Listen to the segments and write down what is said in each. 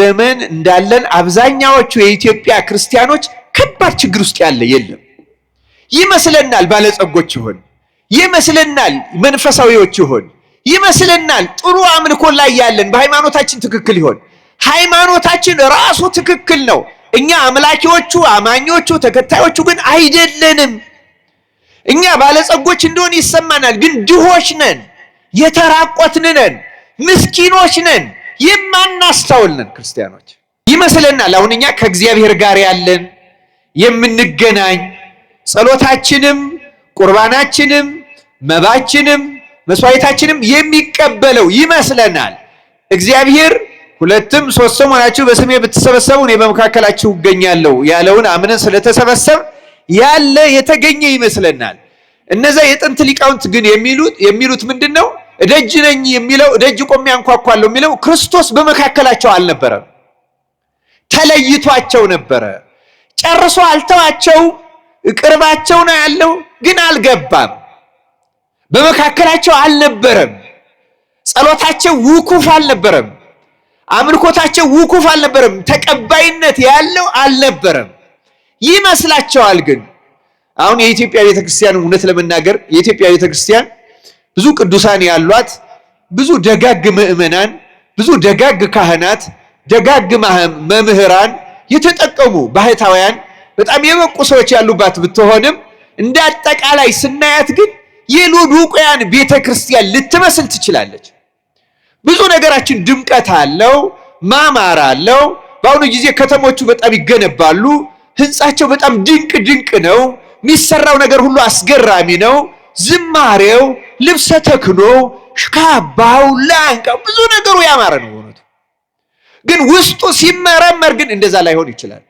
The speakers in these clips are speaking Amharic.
ዘመን እንዳለን አብዛኛዎቹ የኢትዮጵያ ክርስቲያኖች ከባድ ችግር ውስጥ ያለ የለም። ይመስለናል ባለጸጎች ይሆን፣ ይመስለናል መንፈሳዊዎች ይሆን፣ ይመስለናል ጥሩ አምልኮ ላይ ያለን በሃይማኖታችን ትክክል ይሆን። ሃይማኖታችን ራሱ ትክክል ነው። እኛ አምላኪዎቹ፣ አማኞቹ፣ ተከታዮቹ ግን አይደለንም። እኛ ባለጸጎች እንደሆን ይሰማናል፣ ግን ድሆች ነን፣ የተራቆትን ነን፣ ምስኪኖች ነን፣ የማናስተውል ነን ክርስቲያኖች ይመስለናል። አሁን እኛ ከእግዚአብሔር ጋር ያለን የምንገናኝ ጸሎታችንም ቁርባናችንም መባችንም መስዋዕታችንም የሚቀበለው ይመስለናል። እግዚአብሔር ሁለትም ሶስትም ሆናችሁ በስሜ ብትሰበሰቡ እኔ በመካከላችሁ እገኛለሁ ያለውን አምነን ስለተሰበሰብ ያለ የተገኘ ይመስለናል። እነዛ የጥንት ሊቃውንት ግን የሚሉት ምንድነው? እደጅ ነኝ የሚለው እደጅ ቆሜ አንኳኳለሁ የሚለው ክርስቶስ በመካከላቸው አልነበረም፣ ተለይቷቸው ነበረ። ጨርሶ አልተዋቸው፣ ቅርባቸው ነው ያለው፣ ግን አልገባም። በመካከላቸው አልነበረም። ጸሎታቸው ውኩፍ አልነበረም። አምልኮታቸው ውኩፍ አልነበረም። ተቀባይነት ያለው አልነበረም ይመስላቸዋል። ግን አሁን የኢትዮጵያ ቤተክርስቲያን እውነት ለመናገር የኢትዮጵያ ቤተክርስቲያን ብዙ ቅዱሳን ያሏት፣ ብዙ ደጋግ ምእመናን፣ ብዙ ደጋግ ካህናት፣ ደጋግ መምህራን፣ የተጠቀሙ ባህታውያን፣ በጣም የበቁ ሰዎች ያሉባት ብትሆንም እንደ አጠቃላይ ስናያት ግን የሎዶቅያን ቤተክርስቲያን ልትመስል ትችላለች። ብዙ ነገራችን ድምቀት አለው፣ ማማር አለው። በአሁኑ ጊዜ ከተሞቹ በጣም ይገነባሉ። ህንጻቸው በጣም ድንቅ ድንቅ ነው። የሚሰራው ነገር ሁሉ አስገራሚ ነው። ዝማሬው፣ ልብሰ ተክህኖ፣ ካባው፣ ላንቃው ብዙ ነገሩ ያማረ ነው እውነቱ። ግን ውስጡ ሲመረመር ግን እንደዛ ላይሆን ይችላል።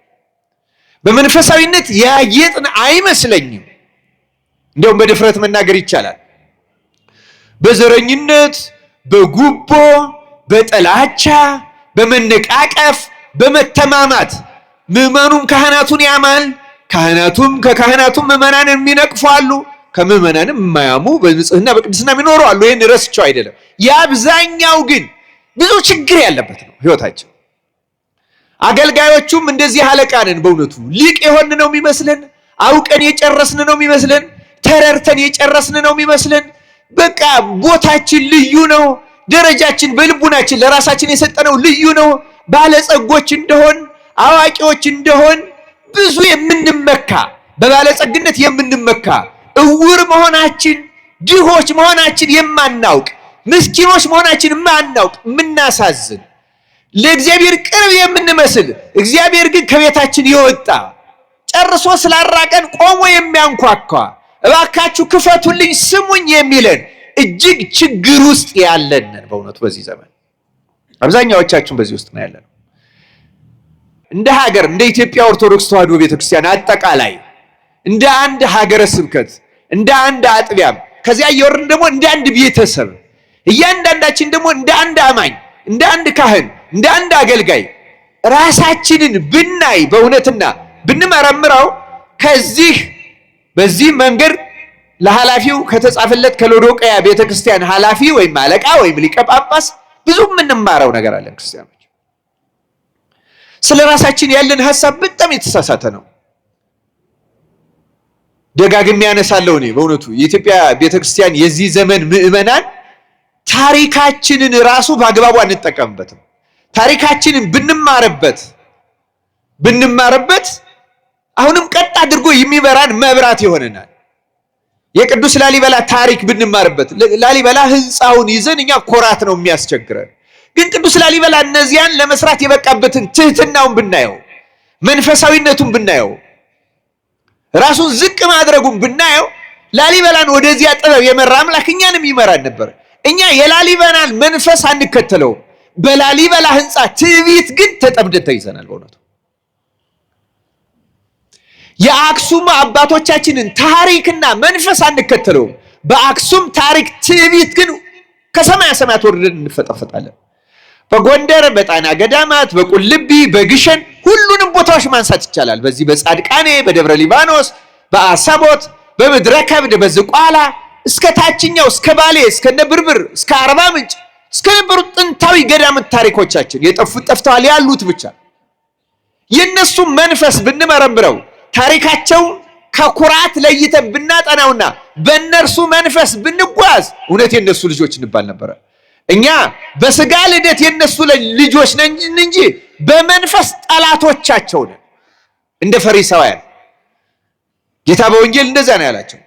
በመንፈሳዊነት ያጌጥን አይመስለኝም። እንደውም በድፍረት መናገር ይቻላል በዘረኝነት፣ በጉቦ፣ በጥላቻ፣ በመነቃቀፍ፣ በመተማማት ምዕመኑም ካህናቱን ያማል፣ ካህናቱም ከካህናቱም ምዕመናንን የሚነቅፉ አሉ፣ ከምዕመናንም የማያሙ በንጽህና በቅድስና የሚኖሩ አሉ። ይህን ረስቸው አይደለም። የአብዛኛው ግን ብዙ ችግር ያለበት ነው ህይወታቸው። አገልጋዮቹም እንደዚህ አለቃንን በእውነቱ ሊቅ የሆን ነው የሚመስለን፣ አውቀን የጨረስን ነው የሚመስለን፣ ተረርተን የጨረስን ነው የሚመስለን። በቃ ቦታችን ልዩ ነው፣ ደረጃችን በልቡናችን ለራሳችን የሰጠነው ልዩ ነው። ባለጸጎች እንደሆን አዋቂዎች እንደሆን ብዙ የምንመካ በባለጸግነት የምንመካ እውር መሆናችን ድሆች መሆናችን የማናውቅ ምስኪኖች መሆናችን የማናውቅ የምናሳዝን ለእግዚአብሔር ቅርብ የምንመስል እግዚአብሔር ግን ከቤታችን የወጣ ጨርሶ ስላራቀን ቆሞ የሚያንኳኳ እባካችሁ ክፈቱልኝ ስሙኝ የሚለን እጅግ ችግር ውስጥ ያለን በእውነቱ በዚህ ዘመን አብዛኛዎቻችን በዚህ ውስጥ ነው ያለነው። እንደ ሀገር እንደ ኢትዮጵያ ኦርቶዶክስ ተዋሕዶ ቤተክርስቲያን አጠቃላይ እንደ አንድ ሀገረ ስብከት እንደ አንድ አጥቢያም ከዚያ እየወረድን ደግሞ እንደ አንድ ቤተሰብ እያንዳንዳችን ደግሞ እንደ አንድ አማኝ እንደ አንድ ካህን እንደ አንድ አገልጋይ ራሳችንን ብናይ በእውነትና ብንመረምረው ከዚህ በዚህ መንገድ ለኃላፊው ከተጻፈለት ከሎዶቅያ ቤተክርስቲያን ኃላፊ ወይም አለቃ ወይም ሊቀ ጳጳስ ብዙ የምንማረው ነገር አለን። ክርስቲያኖች ስለ ራሳችን ያለን ሐሳብ በጣም የተሳሳተ ነው። ደጋግሜ ያነሳለሁ እኔ በእውነቱ የኢትዮጵያ ቤተክርስቲያን የዚህ ዘመን ምዕመናን ታሪካችንን ራሱ በአግባቡ አንጠቀምበትም። ታሪካችንን ብንማርበት አሁንም ቀጥ አድርጎ የሚበራን መብራት ይሆነናል። የቅዱስ ላሊበላ ታሪክ ብንማርበት ላሊበላ ህንፃውን ይዘን እኛ ኮራት ነው የሚያስቸግረን። ግን ቅዱስ ላሊበላ እነዚያን ለመስራት የበቃበትን ትህትናውን ብናየው፣ መንፈሳዊነቱን ብናየው፣ ራሱን ዝቅ ማድረጉን ብናየው ላሊበላን ወደዚያ ጥበብ የመራ አምላክ እኛንም ይመራን ነበር። እኛ የላሊበላን መንፈስ አንከተለውም። በላሊበላ ህንፃ ትዕቢት ግን ተጠምደን ተይዘናል። በእውነቱ የአክሱም አባቶቻችንን ታሪክና መንፈስ አንከተለውም። በአክሱም ታሪክ ትዕቢት ግን ከሰማያ ሰማያት ወርደን እንፈጠፈጣለን። በጎንደር በጣና ገዳማት፣ በቁልቢ፣ በግሸን ሁሉንም ቦታዎች ማንሳት ይቻላል። በዚህ በጻድቃኔ፣ በደብረ ሊባኖስ፣ በአሰቦት፣ በምድረ ከብድ፣ በዝቋላ እስከ ታችኛው እስከ ባሌ እስከ ነብርብር እስከ አርባ ምንጭ እስከነበሩት ጥንታዊ ገዳማት ታሪኮቻችን የጠፉት ጠፍተዋል ያሉት ብቻ የነሱ መንፈስ ብንመረምረው ታሪካቸው ከኩራት ለይተን ብናጠናውና በእነርሱ መንፈስ ብንጓዝ እውነት የነሱ ልጆች እንባል ነበር። እኛ በስጋ ልደት የነሱ ልጆች ነን እንጂ በመንፈስ ጠላቶቻቸው ነን። እንደ ፈሪሳውያን ጌታ በወንጌል እንደዛ ነው ያላቸው።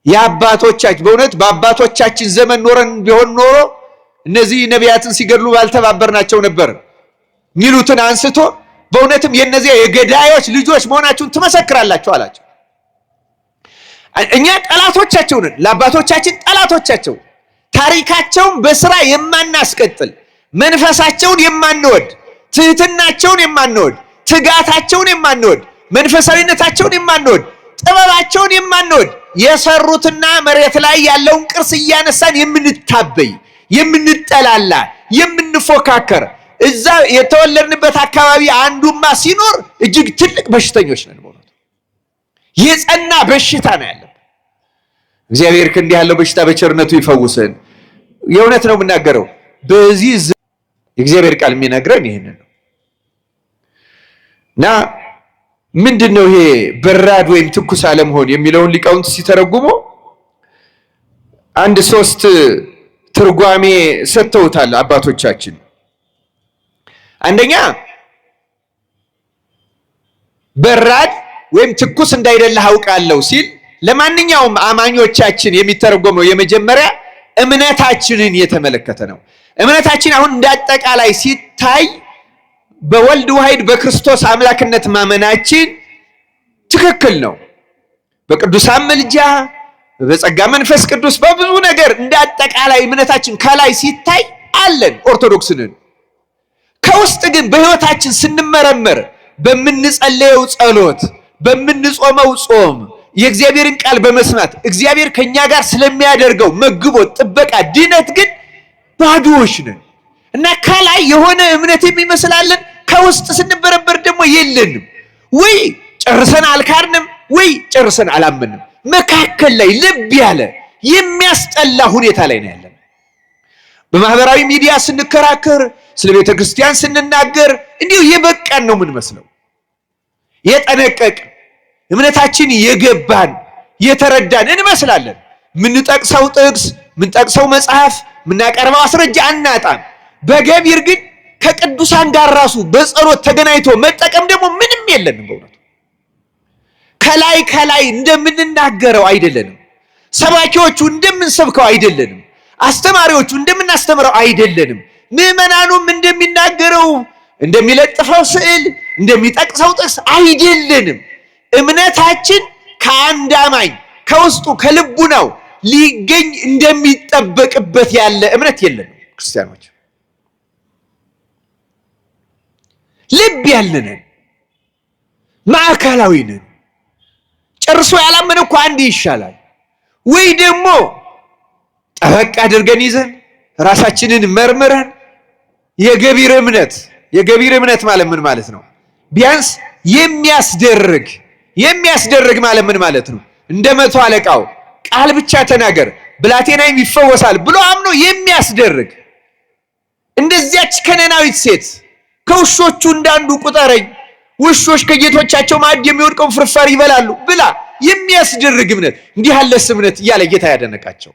የአባቶቻችን በእውነት በአባቶቻችን ዘመን ኖረን ቢሆን ኖሮ እነዚህ ነቢያትን ሲገድሉ ባልተባበርናቸው ነበር ሚሉትን አንስቶ በእውነትም የነዚህ የገዳዮች ልጆች መሆናችሁን ትመሰክራላችሁ አላቸው። እኛ ጠላቶቻቸው ነን፣ ለአባቶቻችን ጠላቶቻቸው፣ ታሪካቸውን በስራ የማናስቀጥል፣ መንፈሳቸውን የማንወድ፣ ትህትናቸውን የማንወድ፣ ትጋታቸውን የማንወድ፣ መንፈሳዊነታቸውን የማንወድ፣ ጥበባቸውን የማንወድ፣ የሰሩትና መሬት ላይ ያለውን ቅርስ እያነሳን የምንታበይ፣ የምንጠላላ፣ የምንፎካከር እዛ የተወለድንበት አካባቢ አንዱማ ሲኖር እጅግ ትልቅ በሽተኞች ነን። ማለት የጸና በሽታ ነው ያለው። እግዚአብሔር ከእንዲህ ያለው በሽታ በቸርነቱ ይፈውሰን። የእውነት ነው የምናገረው። በዚህ የእግዚአብሔር ቃል የሚነግረን ይሄንን ነው። እና ምንድነው ይሄ በራድ ወይም ትኩስ አለመሆን የሚለውን ሊቃውንት ሲተረጉሙ አንድ 3 ትርጓሜ ሰጥተውታል አባቶቻችን። አንደኛ በራድ ወይም ትኩስ እንዳይደለህ አውቃለሁ ሲል ለማንኛውም አማኞቻችን የሚተረጎመው የመጀመሪያ እምነታችንን የተመለከተ ነው። እምነታችን አሁን እንዳጠቃላይ ሲታይ በወልድ ዋሕድ በክርስቶስ አምላክነት ማመናችን ትክክል ነው። በቅዱሳን ምልጃ፣ በጸጋ መንፈስ ቅዱስ፣ በብዙ ነገር እንዳጠቃላይ እምነታችን ከላይ ሲታይ አለን ኦርቶዶክስንን። ከውስጥ ግን በህይወታችን ስንመረመር በምንጸልየው ጸሎት፣ በምንጾመው ጾም፣ የእግዚአብሔርን ቃል በመስማት እግዚአብሔር ከኛ ጋር ስለሚያደርገው መግቦት፣ ጥበቃ፣ ድነት ግን ባዶዎች ነን እና ከላይ የሆነ እምነት የሚመስላለን፣ ከውስጥ ስንበረበር ደግሞ የለንም። ወይ ጨርሰን አልካድንም፣ ወይ ጨርሰን አላመንም። መካከል ላይ ልብ ያለ የሚያስጠላ ሁኔታ ላይ ነው ያለን። በማህበራዊ ሚዲያ ስንከራከር፣ ስለ ቤተ ክርስቲያን ስንናገር እንዲሁ የበቃን ነው የምንመስለው። የጠነቀቅ እምነታችን የገባን የተረዳን እንመስላለን። ምንጠቅሰው ጥቅስ፣ ምንጠቅሰው መጽሐፍ፣ ምናቀርበው አስረጃ አናጣም። በገቢር ግን ከቅዱሳን ጋር ራሱ በጸሎት ተገናኝቶ መጠቀም ደግሞ ምንም የለንም። በእውነቱ ከላይ እንደምንናገረው አይደለንም። ሰባኪዎቹ እንደምንሰብከው አይደለንም። አስተማሪዎቹ እንደምናስተምረው አይደለንም። ምዕመናኑም እንደሚናገረው እንደሚለጥፈው ስዕል እንደሚጠቅሰው ጥቅስ አይደለንም። እምነታችን ከአንድ አማኝ ከውስጡ ከልቡ ነው ሊገኝ እንደሚጠበቅበት ያለ እምነት የለንም። ክርስቲያኖች ልብ ያለንን ማዕከላዊ ነን። ጨርሶ ያላመነ እኮ አንድ ይሻላል። ወይ ደግሞ ጠበቅ አድርገን ይዘን ራሳችንን መርምረን የገቢር እምነት ማለት ምን ማለት ነው? ቢያንስ የሚያስደርግ ማለት ምን ማለት ነው? እንደ 100 አለቃው ቃል ብቻ ተናገር ብላቴናይም ይፈወሳል ብሎ አምኖ የሚያስደርግ፣ እንደዚያች ከነናዊት ሴት ከውሾቹ እንዳንዱ ቁጠረኝ፣ ውሾች ከጌቶቻቸው ማዕድ የሚወድቀውን ፍርፋሪ ይበላሉ ብላ የሚያስደርግ እምነት፣ እንዲህ ያለስ እምነት እያለ ጌታ ያደነቃቸው።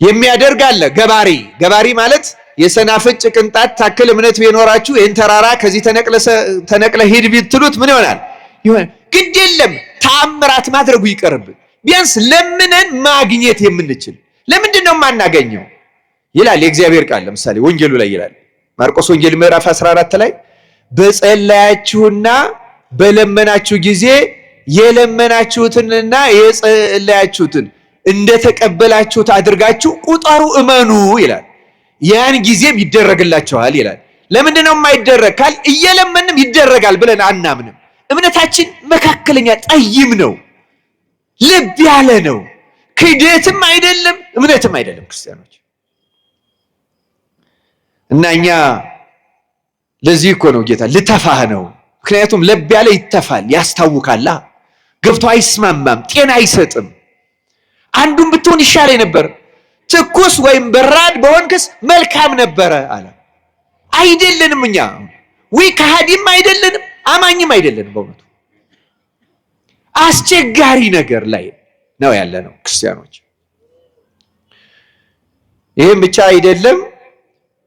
የሚያደርግ አለ ገባሪ ማለት የሰናፍጭ ቅንጣት ታክል እምነት ቢኖራችሁ ይህን ተራራ ከዚህ ተነቅለ ሂድ ቢትሉት ምን ይሆናል? ግድ የለም ተአምራት ማድረጉ ይቀርብን። ቢያንስ ለምነን ማግኘት የምንችል ለምንድን ነው የማናገኘው ይላል የእግዚአብሔር ቃል። ለምሳሌ ወንጌሉ ላይ ይላል፣ ማርቆስ ወንጌል ምዕራፍ 14 ላይ በጸለያችሁና በለመናችሁ ጊዜ የለመናችሁትንና የጸለያችሁትን እንደተቀበላችሁት አድርጋችሁ ቁጠሩ፣ እመኑ ይላል። ያን ጊዜም ይደረግላችኋል ይላል። ለምንድን ነው የማይደረግ ካል እየለመንም ይደረጋል ብለን አናምንም። እምነታችን መካከለኛ ጠይም ነው፣ ልብ ያለ ነው። ክህደትም አይደለም እምነትም አይደለም። ክርስቲያኖች እና እኛ ለዚህ እኮ ነው ጌታ ልተፋህ ነው። ምክንያቱም ልብ ያለ ይተፋል፣ ያስታውካላ፣ ገብቶ አይስማማም፣ ጤና አይሰጥም። አንዱን ብትሆን ይሻለኝ ነበር፣ ትኩስ ወይም በራድ በሆንክስ መልካም ነበረ አለ። አይደለንም እኛ ወይ ከሃዲም አይደለንም አማኝም አይደለንም። በእውነቱ አስቸጋሪ ነገር ላይ ነው ያለነው ክርስቲያኖች። ይሄም ብቻ አይደለም።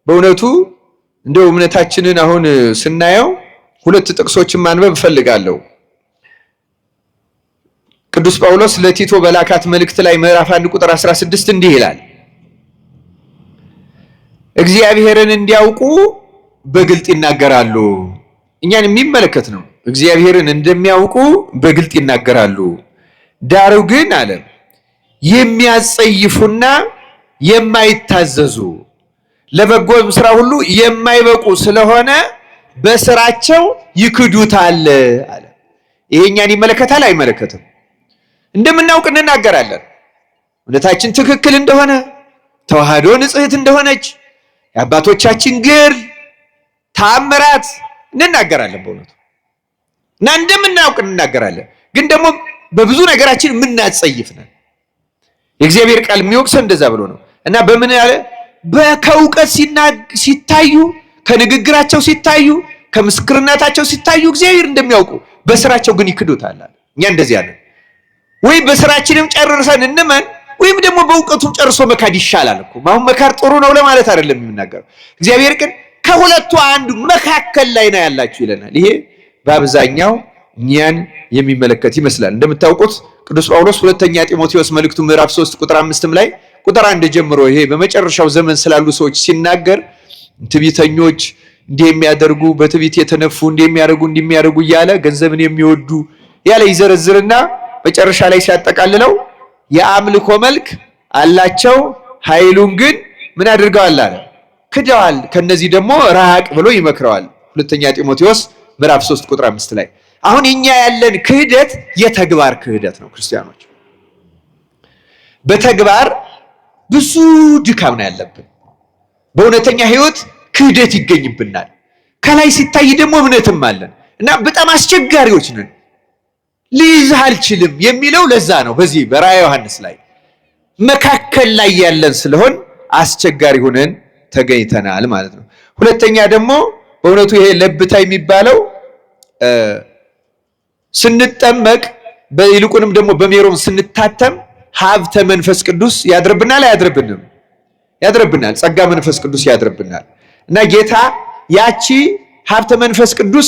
በእውነቱ እንደው እምነታችንን አሁን ስናየው ሁለት ጥቅሶችን ማንበብ እፈልጋለሁ። ቅዱስ ጳውሎስ ለቲቶ በላካት መልእክት ላይ ምዕራፍ 1 ቁጥር 16 እንዲህ ይላል፣ እግዚአብሔርን እንዲያውቁ በግልጥ ይናገራሉ። እኛን የሚመለከት ነው። እግዚአብሔርን እንደሚያውቁ በግልጥ ይናገራሉ። ዳሩ ግን አለ የሚያጸይፉና የማይታዘዙ ለበጎም ስራ ሁሉ የማይበቁ ስለሆነ በስራቸው ይክዱታል አለ። ይሄ እኛን ይመለከታል አይመለከትም? እንደምናውቅ እንናገራለን። እውነታችን ትክክል እንደሆነ፣ ተዋህዶ ንጽሕት እንደሆነች፣ የአባቶቻችን ገድል ተአምራት እንናገራለን በእውነቱ እና እንደምናውቅ እንናገራለን። ግን ደግሞ በብዙ ነገራችን የምናጸይፍ ነን። የእግዚአብሔር ቃል የሚወቅሰን እንደዛ ብሎ ነው እና በምን ያለ ከእውቀት ሲታዩ፣ ከንግግራቸው ሲታዩ፣ ከምስክርነታቸው ሲታዩ እግዚአብሔር እንደሚያውቁ በስራቸው ግን ይክዱታል። እኛ እንደዚህ ያለን ወይ በስራችንም ጨርሰን እንመን ወይም ደግሞ በእውቀቱም ጨርሶ መካድ ይሻላል እኮ። አሁን መካድ ጥሩ ነው ለማለት አይደለም የሚናገረው። እግዚአብሔር ግን ከሁለቱ አንዱ መካከል ላይ ነው ያላችሁ ይለናል። ይሄ በአብዛኛው እኛን የሚመለከት ይመስላል። እንደምታውቁት ቅዱስ ጳውሎስ ሁለተኛ ጢሞቴዎስ መልእክቱ ምዕራፍ 3 ቁጥር 5 ላይ ቁጥር 1 ጀምሮ ይሄ በመጨረሻው ዘመን ስላሉ ሰዎች ሲናገር ትዕቢተኞች፣ እንዲህ የሚያደርጉ፣ በትዕቢት የተነፉ፣ እንዲህ የሚያደርጉ እያለ ገንዘብን የሚወዱ ያለ ይዘረዝርና መጨረሻ ላይ ሲያጠቃልለው የአምልኮ መልክ አላቸው፣ ኃይሉን ግን ምን አድርገዋል አለ ክደዋል። ከነዚህ ደግሞ ራቅ ብሎ ይመክረዋል። ሁለተኛ ጢሞቴዎስ ምዕራፍ 3 ቁጥር 5 ላይ አሁን እኛ ያለን ክህደት የተግባር ክህደት ነው ክርስቲያኖች። በተግባር ብዙ ድካም ነው ያለብን። በእውነተኛ ህይወት ክህደት ይገኝብናል። ከላይ ሲታይ ደግሞ እምነትም አለን እና በጣም አስቸጋሪዎች ነን። ልይዝህ አልችልም የሚለው ለዛ ነው። በዚህ በራዕየ ዮሐንስ ላይ መካከል ላይ ያለን ስለሆን አስቸጋሪ ሆነን ተገኝተናል ማለት ነው። ሁለተኛ ደግሞ በእውነቱ ይሄ ለብታ የሚባለው ስንጠመቅ በይልቁንም ደግሞ በሜሮን ስንታተም ሀብተ መንፈስ ቅዱስ ያድርብናል አያድርብንም? ያድርብናል። ጸጋ መንፈስ ቅዱስ ያድርብናል እና ጌታ ያቺ ሀብተ መንፈስ ቅዱስ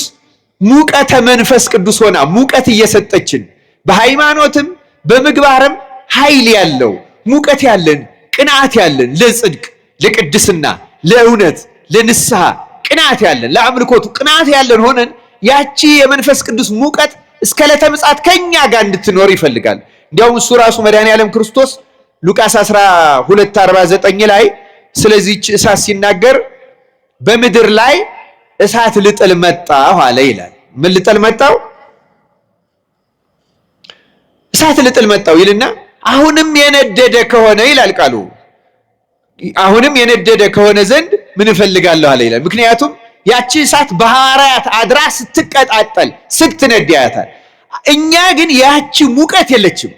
ሙቀተ መንፈስ ቅዱስ ሆና ሙቀት እየሰጠችን በሃይማኖትም በምግባርም ኃይል ያለው ሙቀት ያለን ቅንዓት ያለን ለጽድቅ፣ ለቅድስና፣ ለእውነት፣ ለንስሐ ቅንዓት ያለን ለአምልኮቱ ቅንዓት ያለን ሆነን ያቺ የመንፈስ ቅዱስ ሙቀት እስከ ዕለተ ምጽአት ከኛ ጋር እንድትኖር ይፈልጋል። እንዲያውም እሱ ራሱ መድኃኔዓለም ክርስቶስ ሉቃስ 12:49 ላይ ስለዚህች እሳት ሲናገር በምድር ላይ እሳት ልጥል መጣሁ አለ ይላል። ምን ልጥል መጣሁ? እሳት ልጥል መጣሁ ይልና አሁንም የነደደ ከሆነ ይላል ቃሉ፣ አሁንም የነደደ ከሆነ ዘንድ ምን እፈልጋለሁ አለ ይላል። ምክንያቱም ያቺ እሳት በሐዋርያት አድራ ስትቀጣጠል ስትነድ ያያታል። እኛ ግን ያቺ ሙቀት የለችም።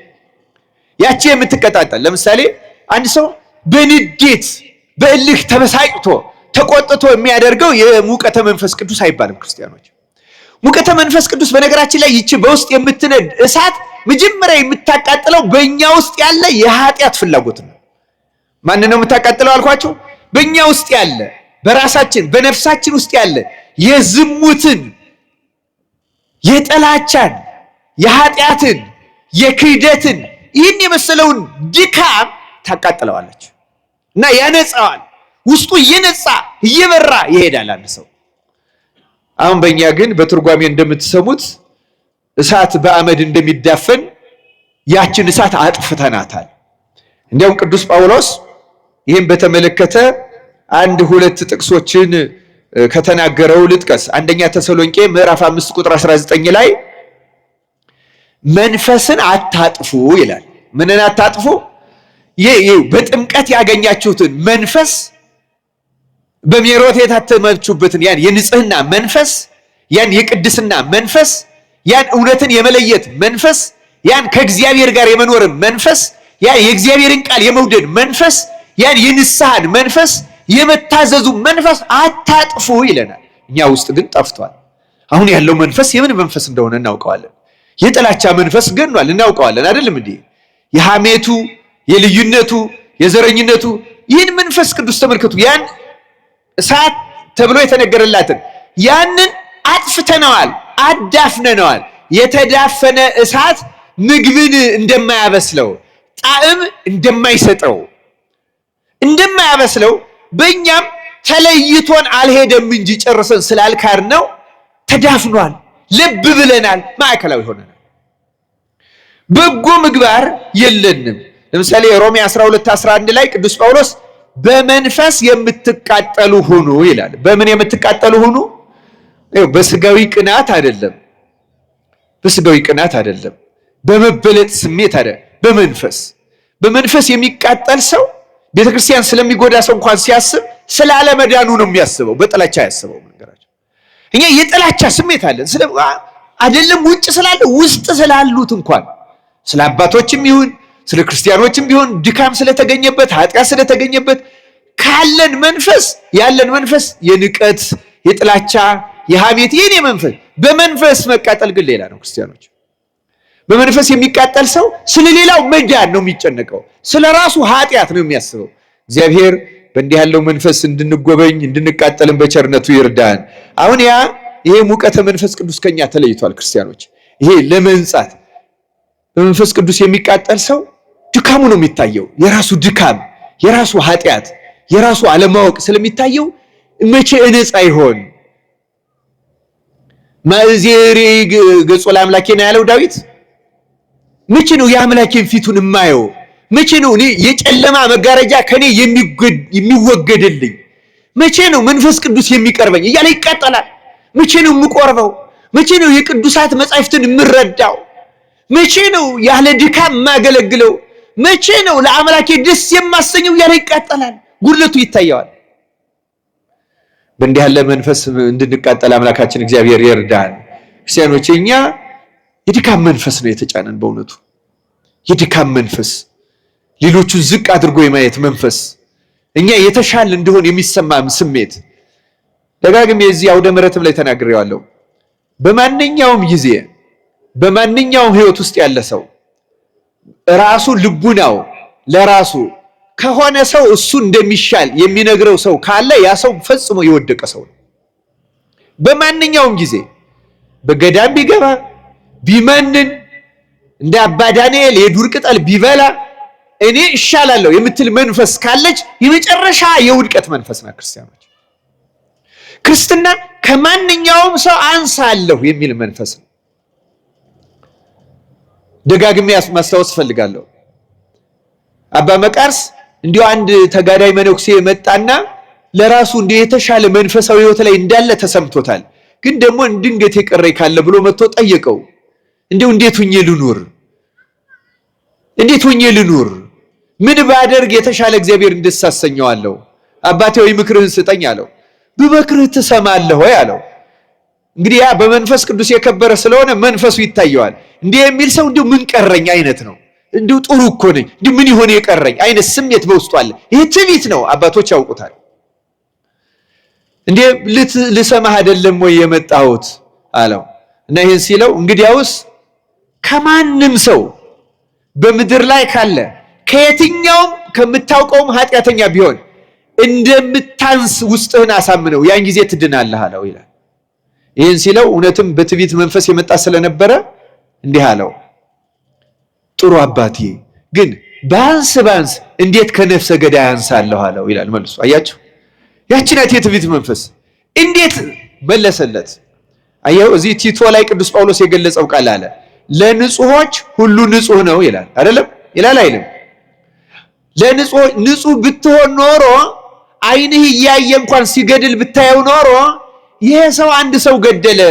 ያቺ የምትቀጣጠል ለምሳሌ አንድ ሰው በንዴት በእልህ ተበሳጭቶ ተቆጥቶ የሚያደርገው የሙቀተ መንፈስ ቅዱስ አይባልም። ክርስቲያኖች ሙቀተ መንፈስ ቅዱስ በነገራችን ላይ ይቺ በውስጥ የምትነድ እሳት መጀመሪያ የምታቃጥለው በእኛ ውስጥ ያለ የኃጢአት ፍላጎት ነው። ማን ነው የምታቃጥለው አልኳቸው? በእኛ ውስጥ ያለ በራሳችን በነፍሳችን ውስጥ ያለ የዝሙትን፣ የጥላቻን፣ የኃጢአትን፣ የክህደትን ይህን የመሰለውን ድካም ታቃጥለዋለች እና ያነጻዋል። ውስጡ እየነጻ እየበራ ይሄዳል አንድ ሰው። አሁን በእኛ ግን በትርጓሜ እንደምትሰሙት እሳት በአመድ እንደሚዳፈን ያችን እሳት አጥፍተናታል። እንዲያውም ቅዱስ ጳውሎስ ይህን በተመለከተ አንድ ሁለት ጥቅሶችን ከተናገረው ልጥቀስ። አንደኛ ተሰሎንቄ ምዕራፍ 5 ቁጥር 19 ላይ መንፈስን አታጥፉ ይላል። ምንን አታጥፉ? ይህ በጥምቀት ያገኛችሁትን መንፈስ በሜሮት የታተማችሁበትን ያን የንጽህና መንፈስ፣ ያን የቅድስና መንፈስ፣ ያን እውነትን የመለየት መንፈስ፣ ያን ከእግዚአብሔር ጋር የመኖር መንፈስ፣ ያን የእግዚአብሔርን ቃል የመውደድ መንፈስ፣ ያን የንስሐን መንፈስ የመታዘዙ መንፈስ አታጥፉ ይለናል። እኛ ውስጥ ግን ጠፍቷል። አሁን ያለው መንፈስ የምን መንፈስ እንደሆነ እናውቀዋለን። የጥላቻ መንፈስ ገኗል፣ እናውቀዋለን አይደለም እንዴ? የሐሜቱ፣ የልዩነቱ፣ የዘረኝነቱ ይህን መንፈስ ቅዱስ ተመልከቱ። ያን እሳት ተብሎ የተነገረላትን ያንን አጥፍተነዋል፣ አዳፍነነዋል። የተዳፈነ እሳት ምግብን እንደማያበስለው ጣዕም እንደማያበስለው በእኛም ተለይቶን አልሄደም እንጂ ጨርሰን ስላልካር ነው ተዳፍኗል። ልብ ብለናል፣ ማዕከላዊ ሆነናል። በጎ ምግባር የለንም። ለምሳሌ ሮሜ 12:11 ላይ ቅዱስ ጳውሎስ በመንፈስ የምትቃጠሉ ሁኑ ይላል። በምን የምትቃጠሉ ሁኑ? በስጋዊ ቅናት አይደለም፣ በስጋዊ ቅናት አይደለም፣ በመበለጥ ስሜት አይደለም፣ በመንፈስ የሚቃጠል ሰው ቤተክርስቲያን ስለሚጎዳ ሰው እንኳን ሲያስብ ስላለመዳኑ ነው የሚያስበው፣ በጥላቻ ያስበው። ነገራቸው እኛ የጥላቻ ስሜት አለን አይደለም፣ ውጭ ስላለ ውስጥ ስላሉት እንኳን ስለ አባቶችም ይሁን ስለ ክርስቲያኖችም ቢሆን ድካም ስለተገኘበት ኃጢአት ስለተገኘበት ያለን መንፈስ የንቀት፣ የጥላቻ፣ የሐሜት የኔ መንፈስ። በመንፈስ መቃጠል ግን ሌላ ነው። ክርስቲያኖች በመንፈስ የሚቃጠል ሰው ስለሌላው መዳን ነው የሚጨነቀው፣ ስለራሱ ኃጢአት ነው የሚያስበው። እግዚአብሔር በእንዲህ ያለው መንፈስ እንድንጎበኝ እንድንቃጠልን በቸርነቱ ይርዳን። አሁን ይሄ ሙቀተ መንፈስ ቅዱስ ከኛ ተለይቷል። ክርስቲያኖች ይሄ ለመንጻት በመንፈስ ቅዱስ የሚቃጠል ሰው ድካሙ ነው የሚታየው። የራሱ ድካም፣ የራሱ ኃጢአት፣ የራሱ አለማወቅ ስለሚታየው መቼ እነጻ ይሆን? ማእዜሪ ገጾ ለአምላኬ ነው ያለው ዳዊት። መቼ ነው የአምላኬን ፊቱን የማየው? መቼ ነው እኔ የጨለማ መጋረጃ ከኔ የሚወገድልኝ? መቼ ነው መንፈስ ቅዱስ የሚቀርበኝ እያለ ይቃጠላል። መቼ ነው የምቆርበው? መቼ ነው የቅዱሳት መጻሕፍትን የምረዳው? መቼ ነው ያለ ድካም የማገለግለው? መቼ ነው ለአምላኬ ደስ የማሰኘው እያለ ይቃጠላል። ጉድለቱ ይታየዋል። በእንዲህ ያለ መንፈስ እንድንቃጠል አምላካችን እግዚአብሔር ይርዳን። ክርስቲያኖች እኛ የድካም መንፈስ ነው የተጫነን። በእውነቱ የድካም መንፈስ፣ ሌሎቹን ዝቅ አድርጎ የማየት መንፈስ፣ እኛ የተሻለ እንደሆን የሚሰማም ስሜት ደጋግሜ የዚህ አውደ ምሕረትም ላይ ተናግሬዋለሁ። በማንኛውም ጊዜ በማንኛውም ሕይወት ውስጥ ያለ ሰው ራሱ ልቡናው ለራሱ ከሆነ ሰው እሱ እንደሚሻል የሚነግረው ሰው ካለ ያ ሰው ፈጽሞ የወደቀ ሰው ነው። በማንኛውም ጊዜ በገዳም ቢገባ ቢመንን እንደ አባ ዳንኤል የዱር ቅጠል ቢበላ እኔ እሻላለሁ የምትል መንፈስ ካለች የመጨረሻ የውድቀት መንፈስ ነው። ክርስትና ከማንኛውም ሰው አንሳለሁ የሚል መንፈስ ነው። ደጋግሜ ማስታወስ ፈልጋለሁ። አባ መቃርስ እንዲሁ አንድ ተጋዳይ መነኩሴ መጣና ለራሱ እንዲህ የተሻለ መንፈሳዊ ሕይወት ላይ እንዳለ ተሰምቶታል። ግን ደግሞ ድንገት የቀረኝ ካለ ብሎ መጥቶ ጠየቀው። እንዴት ሁኜ ልኑር? ምን ባደርግ የተሻለ እግዚአብሔር እንድሳሰኘዋለሁ? አባቴ ወይ ምክርህን ስጠኝ አለው። ብመክርህ ትሰማለህ ወይ አለው። እንግዲህ ያ በመንፈስ ቅዱስ የከበረ ስለሆነ መንፈሱ ይታየዋል። እንዲህ የሚል ሰው እንዲሁ ምን ቀረኝ አይነት ነው። እንዲሁ ጥሩ እኮ ነኝ፣ እንዲሁ ምን ይሆን የቀረኝ አይነት ስሜት በውስጡ አለ። ይሄ ትዕቢት ነው፣ አባቶች ያውቁታል። እንዴ ልሰማህ አይደለም ወይ የመጣሁት አለው። እና ይህን ሲለው እንግዲያውስ ከማንም ሰው በምድር ላይ ካለ ከየትኛውም ከምታውቀውም ኃጢአተኛ ቢሆን እንደምታንስ ውስጥህን አሳምነው፣ ያን ጊዜ ትድናለህ አለው ይላል። ይህን ሲለው እውነትም በትዕቢት መንፈስ የመጣ ስለነበረ እንዲህ አለው፣ ጥሩ አባቴ ግን ባንስ እንዴት ከነፍሰ ገዳይ አንሳለሁ አለው ይላል መልሶ። አያችሁ፣ ያቺ ናት የትዕቢት መንፈስ። እንዴት መለሰለት? አየው፣ እዚህ ቲቶ ላይ ቅዱስ ጳውሎስ የገለጸው ቃል አለ፣ ለንጹሖች ሁሉ ንጹሕ ነው ይላል። አይደለም ይላል አይልም? ንጹሕ ብትሆን ኖሮ ዓይንህ እያየ እንኳን ሲገድል ብታየው ኖሮ ይሄ ሰው አንድ ሰው ገደለ፣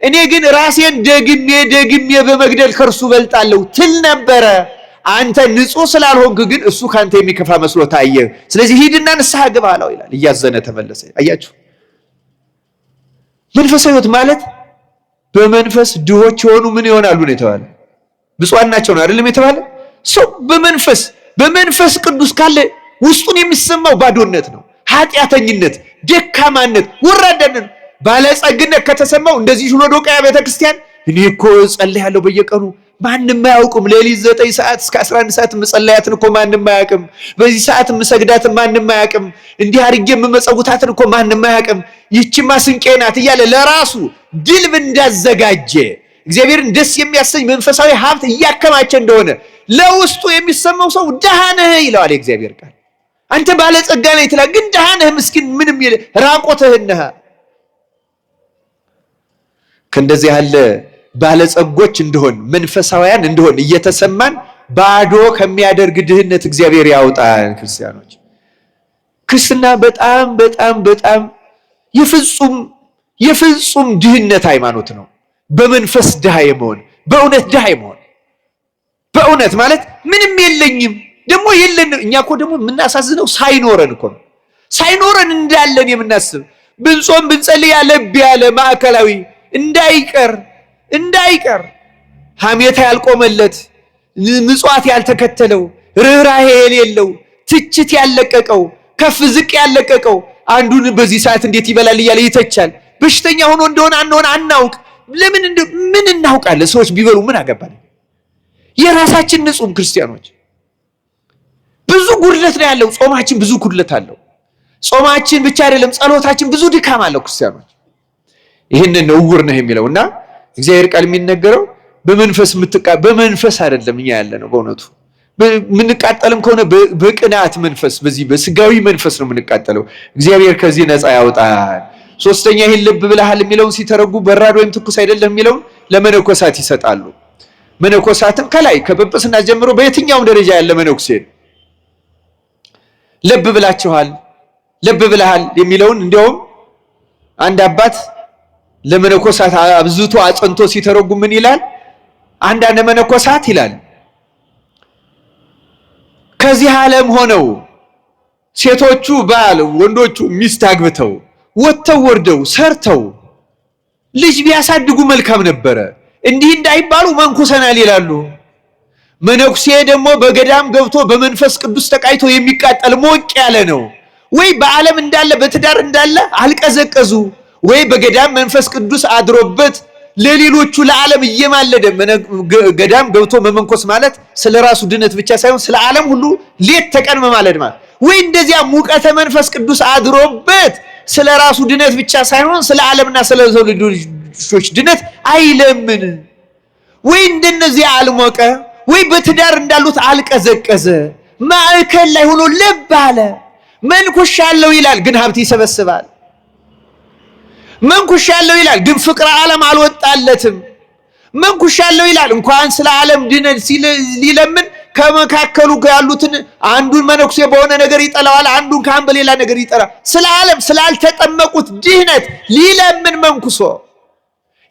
እኔ ግን ራሴን ደግሜ በመግደል ከእርሱ በልጣለሁ ትል ነበረ። አንተ ንጹሕ ስላልሆንክ ግን እሱ ካንተ የሚከፋ መስሎ ታየ። ስለዚህ ሂድና ንስሐ ግባ አለው ይላል። እያዘነ ተመለሰ። አያችሁ፣ መንፈሳዊ ሕይወት ማለት በመንፈስ ድሆች የሆኑ ምን ይሆናሉ ነው የተባለ? ብፁዓን ናቸው ነው አይደለም የተባለ? ሰው በመንፈስ ቅዱስ ካለ ውስጡን የሚሰማው ባዶነት ነው፣ ኃጢአተኝነት፣ ደካማነት፣ ወራዳነት። ባለጸግነት ከተሰማው እንደዚህ ሎዶቅያ ቤተክርስቲያን እኔ እኮ ጸልያለሁ በየቀኑ ማንንም አያውቅም። ሌሊት 9 ሰዓት እስከ 11 ሰዓት መጸለያትን እኮ ማንንም አያውቅም። በዚህ ሰዓት መሰግዳትን ማንንም አያውቅም። እንዲህ አድርጌ መመጸውታትን እኮ ማንንም አያውቅም። ይህችማ ስንቄ ናት እያለ ለራሱ ድልብ እንዳዘጋጀ እግዚአብሔርን ደስ የሚያሰኝ መንፈሳዊ ሀብት እያከማቸ እንደሆነ ለውስጡ የሚሰማው ሰው ድሃ ነህ ይለዋል የእግዚአብሔር ቃል። አንተ ባለጸጋ ነህ ይላል፣ ግን ድሃ ነህ፣ ምስኪን፣ ምንም ራቆትህን ነህ። ከእንደዚህ ያለ ባለጸጎች እንደሆን መንፈሳውያን እንደሆን እየተሰማን ባዶ ከሚያደርግ ድህነት እግዚአብሔር ያውጣን። ክርስቲያኖች፣ ክርስትና በጣም በጣም በጣም የፍጹም ድህነት ሃይማኖት ነው። በመንፈስ ድሃ የመሆን፣ በእውነት ድሃ የመሆን። በእውነት ማለት ምንም የለኝም ደግሞ የለን። እኛ እኮ ደግሞ የምናሳዝነው ሳይኖረን እኮ ነው። ሳይኖረን እንዳለን የምናስብ ብንጾም ብንጸልይ ያለብ ያለ ማዕከላዊ እንዳይቀር ሐሜታ ያልቆመለት፣ ምጽዋት ያልተከተለው፣ ርኅራኄ የሌለው፣ ትችት ያለቀቀው፣ ከፍ ዝቅ ያለቀቀው አንዱን በዚህ ሰዓት እንዴት ይበላል እያለ ይተቻል። በሽተኛ ሆኖ እንደሆነ አናውቅ። ለምን ምን እናውቃለን? ሰዎች ቢበሉ ምን አገባን? የራሳችን ንጹም ክርስቲያኖች ብዙ ጉድለት ነው ያለው። ጾማችን ብዙ ጉድለት አለው። ጾማችን ብቻ አይደለም ጸሎታችን ብዙ ድካም አለው። ክርስቲያኖች ይህንን ነው ዕውር ነህ የሚለውና እግዚአብሔር ቃል የሚነገረው በመንፈስ አይደለም እኛ ያለ ነው። በእውነቱ የምንቃጠልም ከሆነ በቅናት መንፈስ፣ በዚህ በስጋዊ መንፈስ ነው የምንቃጠለው። እግዚአብሔር ከዚህ ነፃ ያውጣል። ሶስተኛ ይህን ልብ ብለሃል የሚለውን ሲተረጉ በራድ ወይም ትኩስ አይደለም የሚለውን ለመነኮሳት ይሰጣሉ። መነኮሳትን ከላይ ከጵጵስና ጀምሮ በየትኛውም ደረጃ ያለ መነኩሴ ልብ ብለሃል የሚለውን እንዲያውም አንድ አባት ለመነኮሳት አብዝቶ አጽንቶ ሲተረጉ ምን ይላል? አንዳንድ መነኮሳት ይላል ከዚህ ዓለም ሆነው ሴቶቹ ባል ወንዶቹ ሚስት አግብተው ወጥተው ወርደው ሰርተው ልጅ ቢያሳድጉ መልካም ነበረ፣ እንዲህ እንዳይባሉ መንኩሰናል ይላሉ። መነኩሴ ደግሞ በገዳም ገብቶ በመንፈስ ቅዱስ ተቃይቶ የሚቃጠል ሞቅ ያለ ነው። ወይ በዓለም እንዳለ በትዳር እንዳለ አልቀዘቀዙ፣ ወይ በገዳም መንፈስ ቅዱስ አድሮበት ለሌሎቹ ለዓለም እየማለደ ገዳም ገብቶ መመንኮስ ማለት ስለ ራሱ ድነት ብቻ ሳይሆን ስለ ዓለም ሁሉ ሌት ተቀን መማለድ ማለት። ወይ እንደዚያ ሙቀተ መንፈስ ቅዱስ አድሮበት ስለ ራሱ ድነት ብቻ ሳይሆን ስለ ዓለምና ስለ ሰው ልጆች ድነት አይለምን። ወይ እንደነዚህ አልሞቀ፣ ወይ በትዳር እንዳሉት አልቀዘቀዘ፣ ማዕከል ላይ ሆኖ ልብ አለ። መንኩሻለሁ ይላል ግን ሀብት ይሰበስባል። መንኩሻለሁ ይላል ግን ፍቅረ ዓለም አልወጣለትም። መንኩሻለሁ ይላል እንኳን ስለ ዓለም ድነት ሊለምን ከመካከሉ ያሉትን አንዱን መነኩሴ በሆነ ነገር ይጠላዋል፣ አንዱን ካህን በሌላ ነገር ይጠላል። ስለ ዓለም ስላልተጠመቁት ድህነት ሊለምን መንኩሶ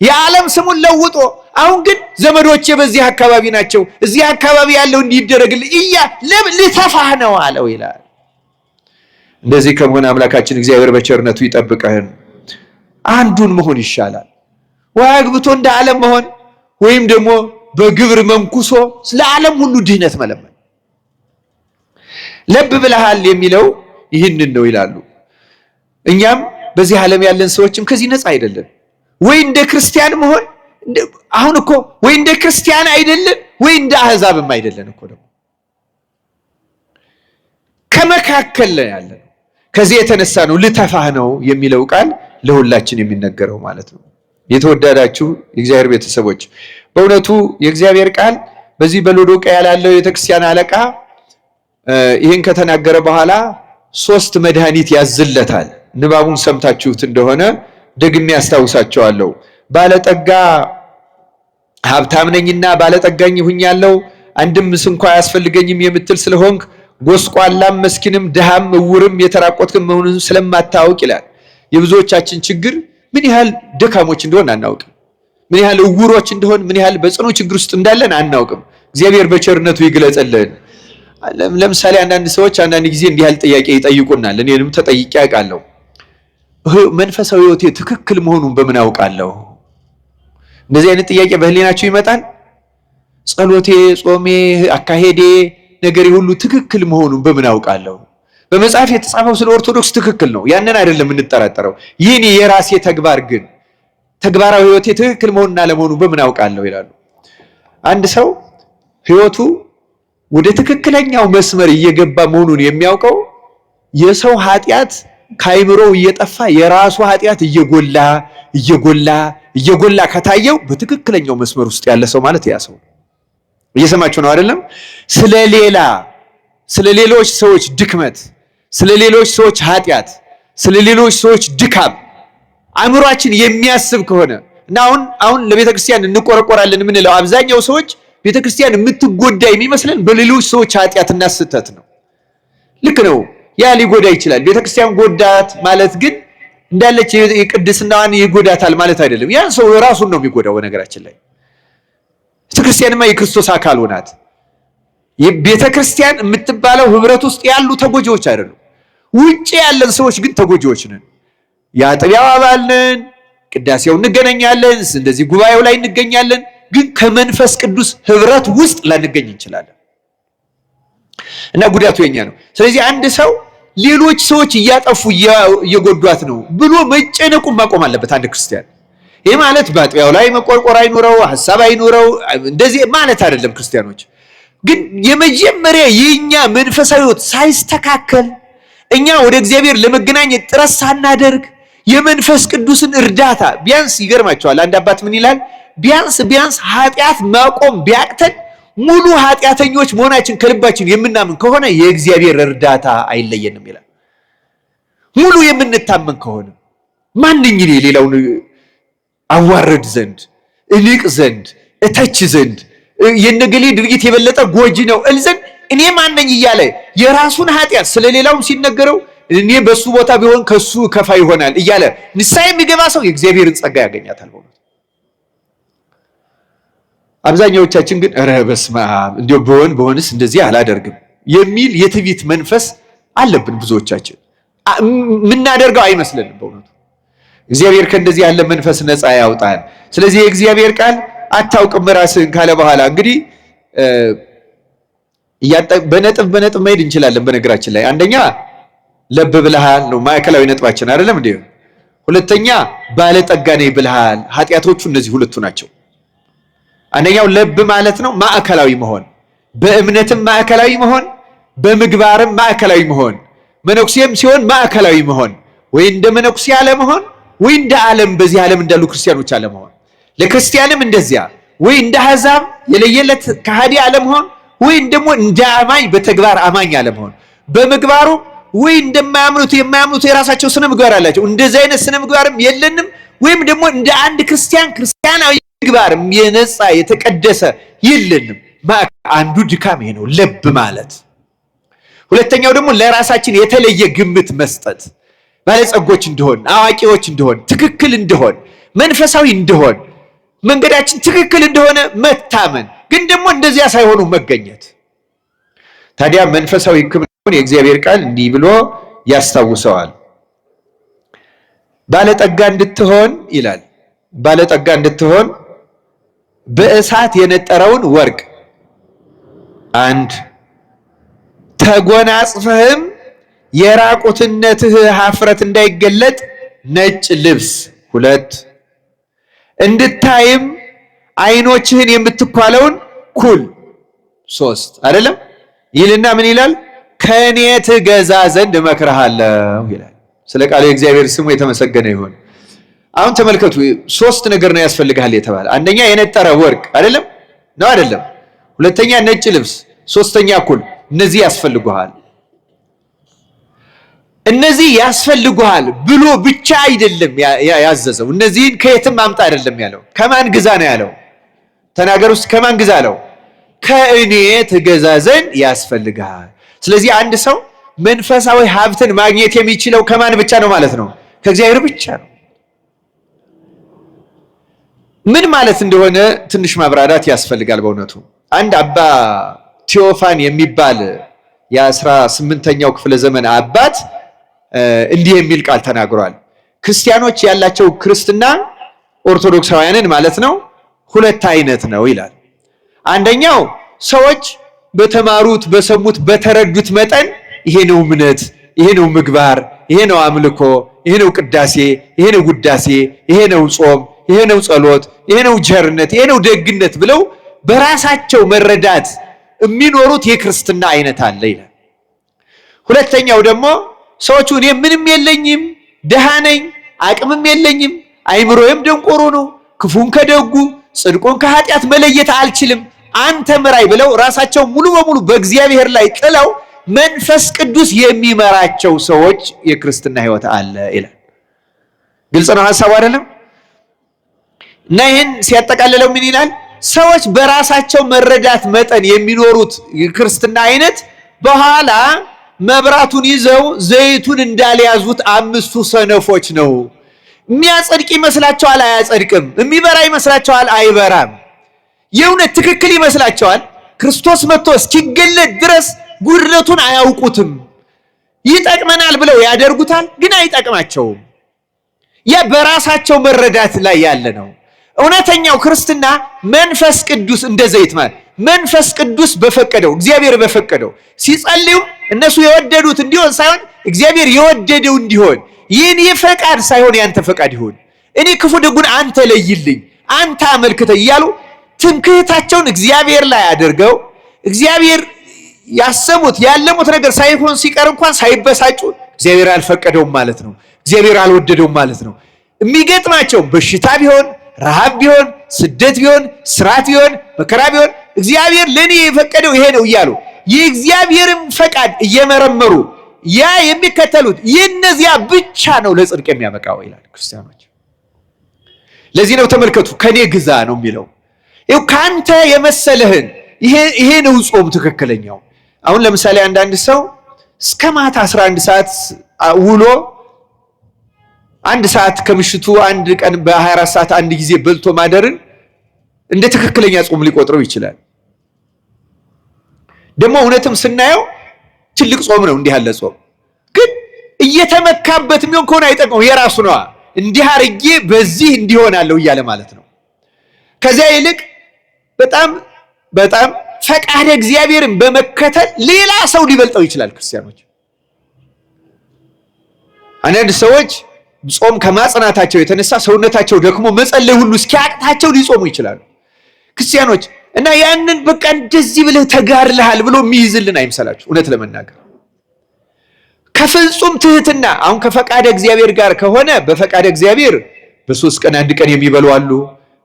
የዓለም ስሙን ለውጦ፣ አሁን ግን ዘመዶቼ በዚህ አካባቢ ናቸው፣ እዚህ አካባቢ ያለው እንዲደረግልኝ ልተፋህ ነው አለው ይላል። እንደዚህ ከመሆን አምላካችን እግዚአብሔር በቸርነቱ ይጠብቀን። አንዱን መሆን ይሻላል። ወይ አግብቶ እንደ ዓለም መሆን ወይም ደግሞ በግብር መንኩሶ ስለ ዓለም ሁሉ ድህነት መለመን። ልብ ብለሃል የሚለው ይህንን ነው ይላሉ። እኛም በዚህ ዓለም ያለን ሰዎችም ከዚህ ነፃ አይደለም። ወይ እንደ ክርስቲያን መሆን አሁን እኮ ወይ እንደ ክርስቲያን አይደለም፣ ወይ እንደ አህዛብም አይደለም እኮ ደግሞ ከመካከል ላይ ያለን። ከዚህ የተነሳ ነው ልተፋህ ነው የሚለው ቃል ለሁላችን የሚነገረው ማለት ነው። የተወደዳችሁ የእግዚአብሔር ቤተሰቦች በእውነቱ የእግዚአብሔር ቃል በዚህ በሎዶቅያ ያለው የቤተክርስቲያን አለቃ ይህን ከተናገረ በኋላ 3 መድኃኒት ያዝለታል። ንባቡን ሰምታችሁት እንደሆነ ደግሜ ያስታውሳቸዋለሁ። ባለጠጋ ሀብታም ነኝና ባለጠጋኝ ሁኛለሁ፣ አንድም እንኳ አያስፈልገኝም የምትል ስለሆንክ ጎስቋላም መስኪንም ድሃም ዕውርም የተራቆትክም መሆኑን ስለማታውቅ ይላል። የብዙዎቻችን ችግር ምን ያህል ደካሞች እንደሆን አናውቅም። ምን ያህል ዕውሮች እንደሆን፣ ምን ያህል በጽኑ ችግር ውስጥ እንዳለን አናውቅም። እግዚአብሔር በቸርነቱ ይግለጽልን። ለምሳሌ አንዳንድ ሰዎች አንዳንድ ጊዜ እንዲህ ያህል ጥያቄ ይጠይቁናል። እኔንም ተጠይቄ አውቃለሁ። መንፈሳዊ ሕይወቴ ትክክል መሆኑን በምን አውቃለሁ? እንደዚህ አይነት ጥያቄ በህሊናችሁ ይመጣል። ጸሎቴ፣ ጾሜ፣ አካሄዴ፣ ነገሬ ሁሉ ትክክል መሆኑን በምን አውቃለሁ? በመጽሐፍ የተጻፈው ስለ ኦርቶዶክስ ትክክል ነው። ያንን አይደለም እንጠራጠረው። ይህን የራሴ ተግባር ግን ተግባራዊ ህይወቴ ትክክል መሆንና ለመሆኑ በምን አውቃለሁ ይላሉ። አንድ ሰው ህይወቱ ወደ ትክክለኛው መስመር እየገባ መሆኑን የሚያውቀው የሰው ኃጢአት ካይምሮው እየጠፋ የራሱ ኃጢአት እየጎላ ከታየው በትክክለኛው መስመር ውስጥ ያለ ሰው ማለት ያ ሰው። እየሰማችሁ ነው አይደለም? ስለ ሌሎች ሰዎች ድክመት፣ ስለ ሌሎች ሰዎች ኃጢአት፣ ስለ ሌሎች ሰዎች ድካም አእምሯችን የሚያስብ ከሆነ እና አሁን ለቤተክርስቲያን እንቆረቆራለን የምንለው አብዛኛው ሰዎች ቤተክርስቲያን የምትጎዳ የሚመስለን በሌሎች ሰዎች ኃጢአትና ስህተት ነው። ልክ ነው፣ ያ ሊጎዳ ይችላል። ቤተክርስቲያን ጎዳት ማለት ግን እንዳለች የቅድስናዋን ይጎዳታል ማለት አይደለም። ያን ሰው ራሱን ነው የሚጎዳው። በነገራችን ላይ ቤተክርስቲያንማ የክርስቶስ አካል ሆናት። ቤተክርስቲያን የምትባለው ህብረት ውስጥ ያሉ ተጎጂዎች አይደሉም። ውጪ ያለን ሰዎች ግን ተጎጂዎች ነን። የአጥቢያው አባል ነን፣ ቅዳሴው እንገናኛለን፣ እንደዚህ ጉባኤው ላይ እንገኛለን፣ ግን ከመንፈስ ቅዱስ ህብረት ውስጥ ላንገኝ እንችላለን እና ጉዳቱ የኛ ነው። ስለዚህ አንድ ሰው ሌሎች ሰዎች እያጠፉ እየጎዷት ነው ብሎ መጨነቁን ማቆም አለበት አንድ ክርስቲያን። ይህ ማለት በአጥቢያው ላይ መቆርቆር አይኖረው፣ ሐሳብ አይኖረው እንደዚህ ማለት አይደለም። ክርስቲያኖች ግን የመጀመሪያ የኛ መንፈሳዊ ህይወት ሳይስተካከል እኛ ወደ እግዚአብሔር ለመገናኘት ጥረት ሳናደርግ የመንፈስ ቅዱስን እርዳታ ቢያንስ ይገርማቸዋል። አንድ አባት ምን ይላል? ቢያንስ ኃጢአት ማቆም ቢያቅተን ሙሉ ኃጢአተኞች መሆናችን ከልባችን የምናምን ከሆነ የእግዚአብሔር እርዳታ አይለየንም ይላል። ሙሉ የምንታመን ከሆነ ማንኝ ሌላውን አዋርድ ዘንድ እልቅ ዘንድ እተች ዘንድ የነገሌ ድርጊት የበለጠ ጎጂ ነው እል ዘንድ እኔ ማንኝ እያለ የራሱን ኃጢአት ስለሌላውም ሲነገረው እኔ በሱ ቦታ ቢሆን ከሱ ከፋ ይሆናል እያለ ንስሐ የሚገባ ሰው የእግዚአብሔርን ጸጋ ያገኛታል። አብዛኛዎቻችን ግን ኧረ በስመ አብ እንዲያው በሆንስ እንደዚህ አላደርግም የሚል የትዕቢት መንፈስ አለብን። ብዙዎቻችን የምናደርገው አይመስልንም። በእውነቱ እግዚአብሔር ከእንደዚህ ያለ መንፈስ ነፃ ያውጣን። ስለዚህ የእግዚአብሔር ቃል አታውቅም ራስህን ካለ በኋላ እንግዲህ በነጥብ መሄድ እንችላለን። በነገራችን ላይ አንደኛ ለብ ብልሃል ነው ማዕከላዊ ነጥባችን አይደለም እንዴ? ሁለተኛ ባለጠጋ ነኝ ብልሃል። ኃጢአቶቹ እነዚህ ሁለቱ ናቸው። አንደኛው ለብ ማለት ነው ማዕከላዊ መሆን፣ በእምነትም ማዕከላዊ መሆን፣ በምግባርም ማዕከላዊ መሆን፣ መነኩሴም ሲሆን ማዕከላዊ መሆን፣ ወይ እንደ መነኩሴ አለመሆን፣ ወይ እንደ ዓለም በዚህ ዓለም እንዳሉ ክርስቲያኖች አለመሆን፣ ለክርስቲያንም እንደዚያ ወይ እንደ አሕዛብ የለየለት ከሃዲ አለመሆን፣ ወይ ደግሞ እንደ አማኝ በተግባር አማኝ አለመሆን፣ በምግባሩ ወይ እንደማያምኑት የማያምኑት የራሳቸው ስነ ምግባር አላቸው፣ እንደዚህ አይነት ስነ ምግባርም የለንም። ወይም ደግሞ እንደ አንድ ክርስቲያናዊ ምግባርም የነጻ የተቀደሰ የለንም። አንዱ ድካም ይሄ ነው ለብ ማለት። ሁለተኛው ደግሞ ለራሳችን የተለየ ግምት መስጠት፣ ባለጸጎች እንደሆን፣ አዋቂዎች እንደሆን፣ ትክክል እንደሆን፣ መንፈሳዊ እንደሆን፣ መንገዳችን ትክክል እንደሆነ መታመን፣ ግን ደግሞ እንደዚያ ሳይሆኑ መገኘት። ታዲያ መንፈሳዊ ሕክምናውን የእግዚአብሔር ቃል እንዲህ ብሎ ያስታውሰዋል። ባለጠጋ እንድትሆን ይላል። ባለጠጋ እንድትሆን በእሳት የነጠረውን ወርቅ አንድ፣ ተጎናጽፈህም የራቁትነትህ ኀፍረት እንዳይገለጥ ነጭ ልብስ ሁለት፣ እንድታይም ዓይኖችህን የምትኳለውን ኩል ሶስት አይደለም ይልና ምን ይላል? ከእኔ ትገዛ ዘንድ እመክርሃለሁ ይላል። ስለ ቃሉ የእግዚአብሔር ስሙ የተመሰገነ ይሁን። አሁን ተመልከቱ፣ ሶስት ነገር ነው ያስፈልግሃል የተባለ። አንደኛ የነጠረ ወርቅ አይደለም ነው አይደለም። ሁለተኛ ነጭ ልብስ፣ ሶስተኛ ኩል። እነዚህ ያስፈልጉሃል። እነዚህ ያስፈልጉሃል ብሎ ብቻ አይደለም ያዘዘው። እነዚህን ከየትም አምጣ አይደለም ያለው። ከማን ግዛ ነው ያለው? ተናገር ውስጥ ከማን ግዛ አለው? ከእኔ ትገዛ ዘንድ ያስፈልግሃል። ስለዚህ አንድ ሰው መንፈሳዊ ሀብትን ማግኘት የሚችለው ከማን ብቻ ነው ማለት ነው? ከእግዚአብሔር ብቻ ነው። ምን ማለት እንደሆነ ትንሽ ማብራራት ያስፈልጋል። በእውነቱ አንድ አባ ቴዎፋን የሚባል የ18ኛው ክፍለ ዘመን አባት እንዲህ የሚል ቃል ተናግሯል። ክርስቲያኖች ያላቸው ክርስትና ኦርቶዶክሳውያንን ማለት ነው ሁለት አይነት ነው ይላል። አንደኛው ሰዎች በተማሩት በሰሙት በተረዱት መጠን ይሄ ነው እምነት ይሄ ነው ምግባር፣ ይሄ ነው አምልኮ፣ ይሄ ነው ቅዳሴ፣ ይሄ ነው ውዳሴ፣ ይሄ ነው ጾም፣ ይሄ ነው ጸሎት፣ ይሄ ነው ቸርነት፣ ይሄ ነው ደግነት ብለው በራሳቸው መረዳት የሚኖሩት የክርስትና አይነት አለ ይላል። ሁለተኛው ደግሞ ሰዎቹ እኔ ምንም የለኝም፣ ደሃ ነኝ፣ አቅምም የለኝም፣ አይምሮዬም ደንቆሮ ነው፣ ክፉን ከደጉ ጽድቁን ከኃጢአት መለየት አልችልም፣ አንተ ምራይ ብለው ራሳቸው ሙሉ በሙሉ በእግዚአብሔር ላይ ጥለው መንፈስ ቅዱስ የሚመራቸው ሰዎች የክርስትና ሕይወት አለ ይላል። ግልጽ ነው ሐሳቡ አይደለም? እና ይህን ሲያጠቃልለው ምን ይላል? ሰዎች በራሳቸው መረዳት መጠን የሚኖሩት የክርስትና አይነት በኋላ መብራቱን ይዘው ዘይቱን እንዳልያዙት አምስቱ ሰነፎች ነው። የሚያጸድቅ ይመስላቸዋል፣ አያጸድቅም። የሚበራ ይመስላቸዋል፣ አይበራም። የእውነት ትክክል ይመስላቸዋል። ክርስቶስ መጥቶ እስኪገለጥ ድረስ ጉድለቱን አያውቁትም። ይጠቅመናል ብለው ያደርጉታል፣ ግን አይጠቅማቸውም። ያ በራሳቸው መረዳት ላይ ያለ ነው። እውነተኛው ክርስትና መንፈስ ቅዱስ እንደ ዘይት ማለት መንፈስ ቅዱስ በፈቀደው እግዚአብሔር በፈቀደው ሲጸልዩ እነሱ የወደዱት እንዲሆን ሳይሆን እግዚአብሔር የወደደው እንዲሆን ይህን የፈቃድ ሳይሆን ያንተ ፈቃድ ይሁን፣ እኔ ክፉ ደጉን አንተ ለይልኝ፣ አንተ አመልክተኝ እያሉ ትምክህታቸውን እግዚአብሔር ላይ አድርገው እግዚአብሔር ያሰቡት ያለሙት ነገር ሳይሆን ሲቀር እንኳን ሳይበሳጩ እግዚአብሔር አልፈቀደውም ማለት ነው፣ እግዚአብሔር አልወደደውም ማለት ነው። የሚገጥማቸው በሽታ ቢሆን ረሃብ ቢሆን ስደት ቢሆን ስራት ቢሆን መከራ ቢሆን እግዚአብሔር ለኔ የፈቀደው ይሄ ነው እያሉ የእግዚአብሔርን ፈቃድ እየመረመሩ ያ የሚከተሉት የነዚያ ብቻ ነው ለጽድቅ የሚያበቃው ይላል ክርስቲያኖች። ለዚህ ነው ተመልከቱ ከኔ ግዛ ነው የሚለው። ይኸው ካንተ የመሰለህን ይሄ ነው ጾም ትክክለኛው። አሁን ለምሳሌ አንዳንድ ሰው እስከ ማታ 11 ሰዓት ውሎ አንድ ሰዓት ከምሽቱ አንድ ቀን በ24 ሰዓት አንድ ጊዜ በልቶ ማደርን እንደ ትክክለኛ ጾም ሊቆጥረው ይችላል። ደግሞ እውነትም ስናየው ትልቅ ጾም ነው እንዲህ ያለ ጾም። ግን እየተመካበት የሚሆን ከሆነ አይጠቅመው፣ የራሱ ነዋ። እንዲህ አርጌ በዚህ እንዲሆናለው እያለ ማለት ነው። ከዚያ ይልቅ በጣም ፈቃደ እግዚአብሔርን በመከተል ሌላ ሰው ሊበልጠው ይችላል። ክርስቲያኖች አንዳንድ ሰዎች ጾም ከማጽናታቸው የተነሳ ሰውነታቸው ደክሞ መጸለይ ሁሉ እስኪያቅታቸው ሊጾሙ ይችላሉ። ክርስቲያኖች እና ያንን በቃ እንደዚህ ብለህ ተጋርልሃል ብሎ የሚይዝልን አይምሰላችሁ። እውነት ለመናገር ከፍጹም ትህትና አሁን ከፈቃደ እግዚአብሔር ጋር ከሆነ በፈቃደ እግዚአብሔር በ3 ቀን አንድ ቀን የሚበሉ አሉ፣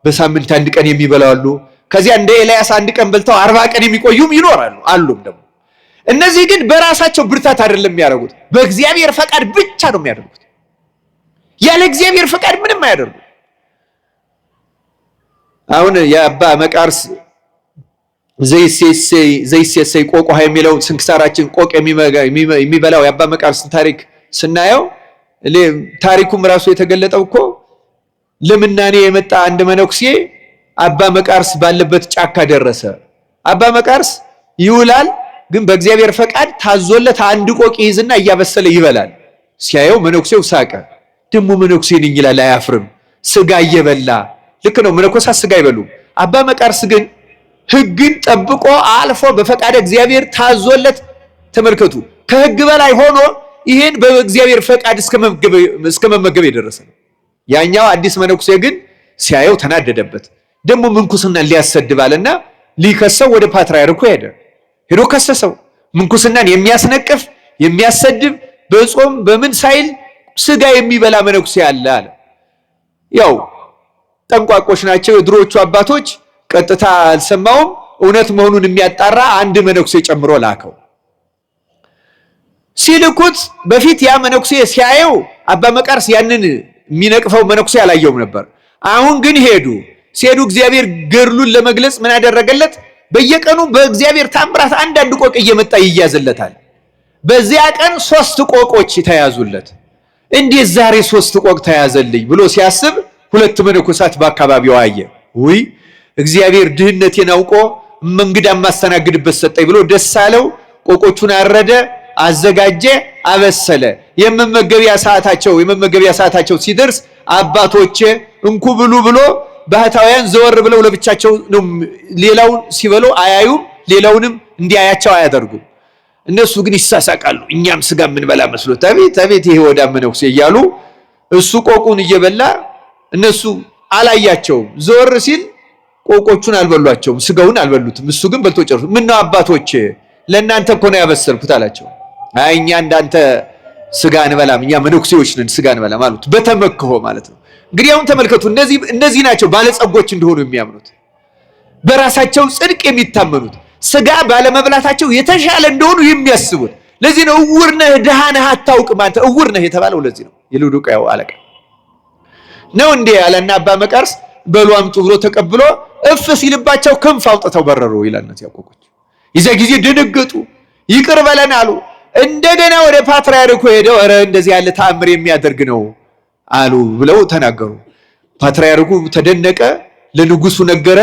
በሳምንት አንድ ቀን የሚበሉ አሉ። ከዚያ እንደ ኤልያስ አንድ ቀን በልተው 40 ቀን የሚቆዩም ይኖራሉ አሉም ደግሞ። እነዚህ ግን በራሳቸው ብርታት አይደለም የሚያደርጉት፣ በእግዚአብሔር ፈቃድ ብቻ ነው የሚያደርጉት። ያለ እግዚአብሔር ፈቃድ ምንም አያደርጉ። አሁን የአባ መቃርስ ዘይሴሰይ ቆቆሃ የሚለው ስንክሳራችን ቆቅ የሚበላው የአባ መቃርስን ታሪክ ስናየው ታሪኩም ራሱ የተገለጠው እኮ ለምናኔ የመጣ አንድ መነኩሴ አባ መቃርስ ባለበት ጫካ ደረሰ። አባ መቃርስ ይውላል፣ ግን በእግዚአብሔር ፈቃድ ታዞለት አንድ ቆቅ ይይዝና እያበሰለ ይበላል። ሲያየው መነኩሴው ሳቀ። ደሞ መነኩሴ ነኝ ይላል፣ አያፍርም። ስጋ እየበላ ልክ ነው፣ መነኮሳት ስጋ አይበሉም። አባ መቃርስ ግን ሕግን ጠብቆ አልፎ በፈቃደ እግዚአብሔር ታዞለት፣ ተመልከቱ፣ ከሕግ በላይ ሆኖ ይሄን በእግዚአብሔር ፈቃድ እስከ መመገብ የደረሰ ነው። ያኛው አዲስ መነኩሴ ግን ሲያየው ተናደደበት። ደግሞ ምንኩስናን ሊያሰድባልና ሊከሰው ወደ ፓትርያርኩ ሄዶ ከሰሰው። ምንኩስናን የሚያስነቅፍ የሚያሰድብ በጾም በምን ሳይል ስጋ የሚበላ መነኩሴ አለ አለ። ያው ጠንቋቆች ናቸው የድሮቹ አባቶች። ቀጥታ አልሰማውም፣ እውነት መሆኑን የሚያጣራ አንድ መነኩሴ ጨምሮ ላከው። ሲልኩት በፊት ያ መነኩሴ ሲያየው አባ መቃርስ ያንን የሚነቅፈው መነኩሴ አላየውም ነበር። አሁን ግን ሲሄዱ እግዚአብሔር ገድሉን ለመግለጽ ምን ያደረገለት? በየቀኑ በእግዚአብሔር ታምራት አንዳንድ ቆቅ እየመጣ ይያዝለታል። በዚያ ቀን 3 ቆቆች ተያዙለት። እንዴት ዛሬ 3 ቆቅ ተያዘልኝ ብሎ ሲያስብ 2 መነኮሳት በአካባቢው አየ። ውይ እግዚአብሔር ድህነቴን አውቆ እንግዳ ማስተናግድበት ሰጠኝ ብሎ ደስ አለው። ቆቆቹን አረደ፣ አዘጋጀ፣ አበሰለ። የመመገቢያ ሰዓታቸው ሲደርስ አባቶቼ እንኩ ብሉ ብሎ ባህታውያን ዘወር ብለው ለብቻቸው ነው። ሌላውን ሲበሉ አያዩም፣ ሌላውንም እንዲያያቸው አያደርጉም። እነሱ ግን ይሳሳቃሉ። እኛም ስጋ የምንበላ መስሎት አቤት አቤት ይሄ ወዳ መነኩሴ እያሉ እሱ ቆቁን እየበላ እነሱ አላያቸውም። ዞር ሲል ቆቆቹን አልበሏቸውም፣ ስጋውን አልበሉትም። እሱ ግን በልቶ ጨርሶ ምነው አባቶች ለእናንተ እኮ ነው ያበሰርኩት አላቸው። አይ እኛ እንዳንተ ስጋ እንበላም፣ እኛ መነኩሴዎች ነን ስጋ እንበላም አሉት። በተመክሆ ማለት ነው። እንግዲህ አሁን ተመልከቱ፣ እነዚህ ናቸው ባለጸጎች እንደሆኑ የሚያምኑት፣ በራሳቸው ጽድቅ የሚታመኑት፣ ስጋ ባለመብላታቸው የተሻለ እንደሆኑ የሚያስቡት። ለዚህ ነው እውር ነህ ድሃ ነህ አታውቅም አንተ እውር ነህ የተባለው። ለዚህ ነው የሎዶቅያው አለቃ ነው እንዴ ያለና አባ መቃርስ በሉ አምጡ ብሎ ተቀብሎ እፍ ሲልባቸው ክንፍ አውጥተው በረሩ ይላል። እነዚህ ያቆቆች ይዘ ጊዜ ደነገጡ፣ ይቅር በለን አሉ። እንደገና ወደ ፓትርያርኩ ሄደው ኧረ እንደዚህ ያለ ተአምር የሚያደርግ ነው አሉ ብለው ተናገሩ። ፓትርያርኩ ተደነቀ፣ ለንጉሱ ነገረ።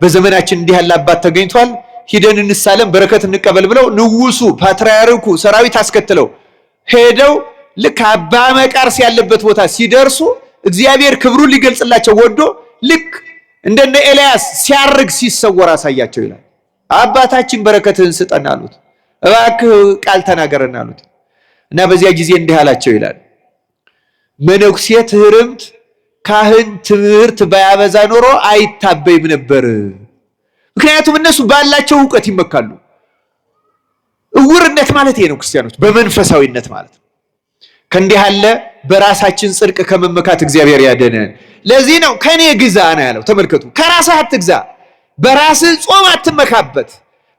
በዘመናችን እንዲህ ያለ አባት ተገኝቷል፣ ሂደን እንሳለም በረከት እንቀበል ብለው ንጉሱ ፓትርያርኩ ሰራዊት አስከትለው ሄደው ልክ አባ መቃርስ ያለበት ቦታ ሲደርሱ እግዚአብሔር ክብሩን ሊገልጽላቸው ወዶ ልክ እንደነ ኤልያስ ሲያርግ ሲሰወር አሳያቸው ይላል። አባታችን በረከትህን ስጠን አሉት። እባክህ ቃል ተናገረን አሉት። እና በዚያ ጊዜ እንዲህ አላቸው ይላል፣ መነኩሴ ትህርምት ካህን ትምህርት ባያበዛ ኖሮ አይታበይም ነበር። ምክንያቱም እነሱ ባላቸው ዕውቀት ይመካሉ። እውርነት ማለት ይሄ ነው ክርስቲያኖች፣ በመንፈሳዊነት ማለት ነው። ከእንዲህ ያለ በራሳችን ጽድቅ ከመመካት እግዚአብሔር ያደነን። ለዚህ ነው ከኔ ግዛ ነው ያለው። ተመልከቱ፣ ከራስህ አትግዛ። በራስህ ጾም አትመካበት፣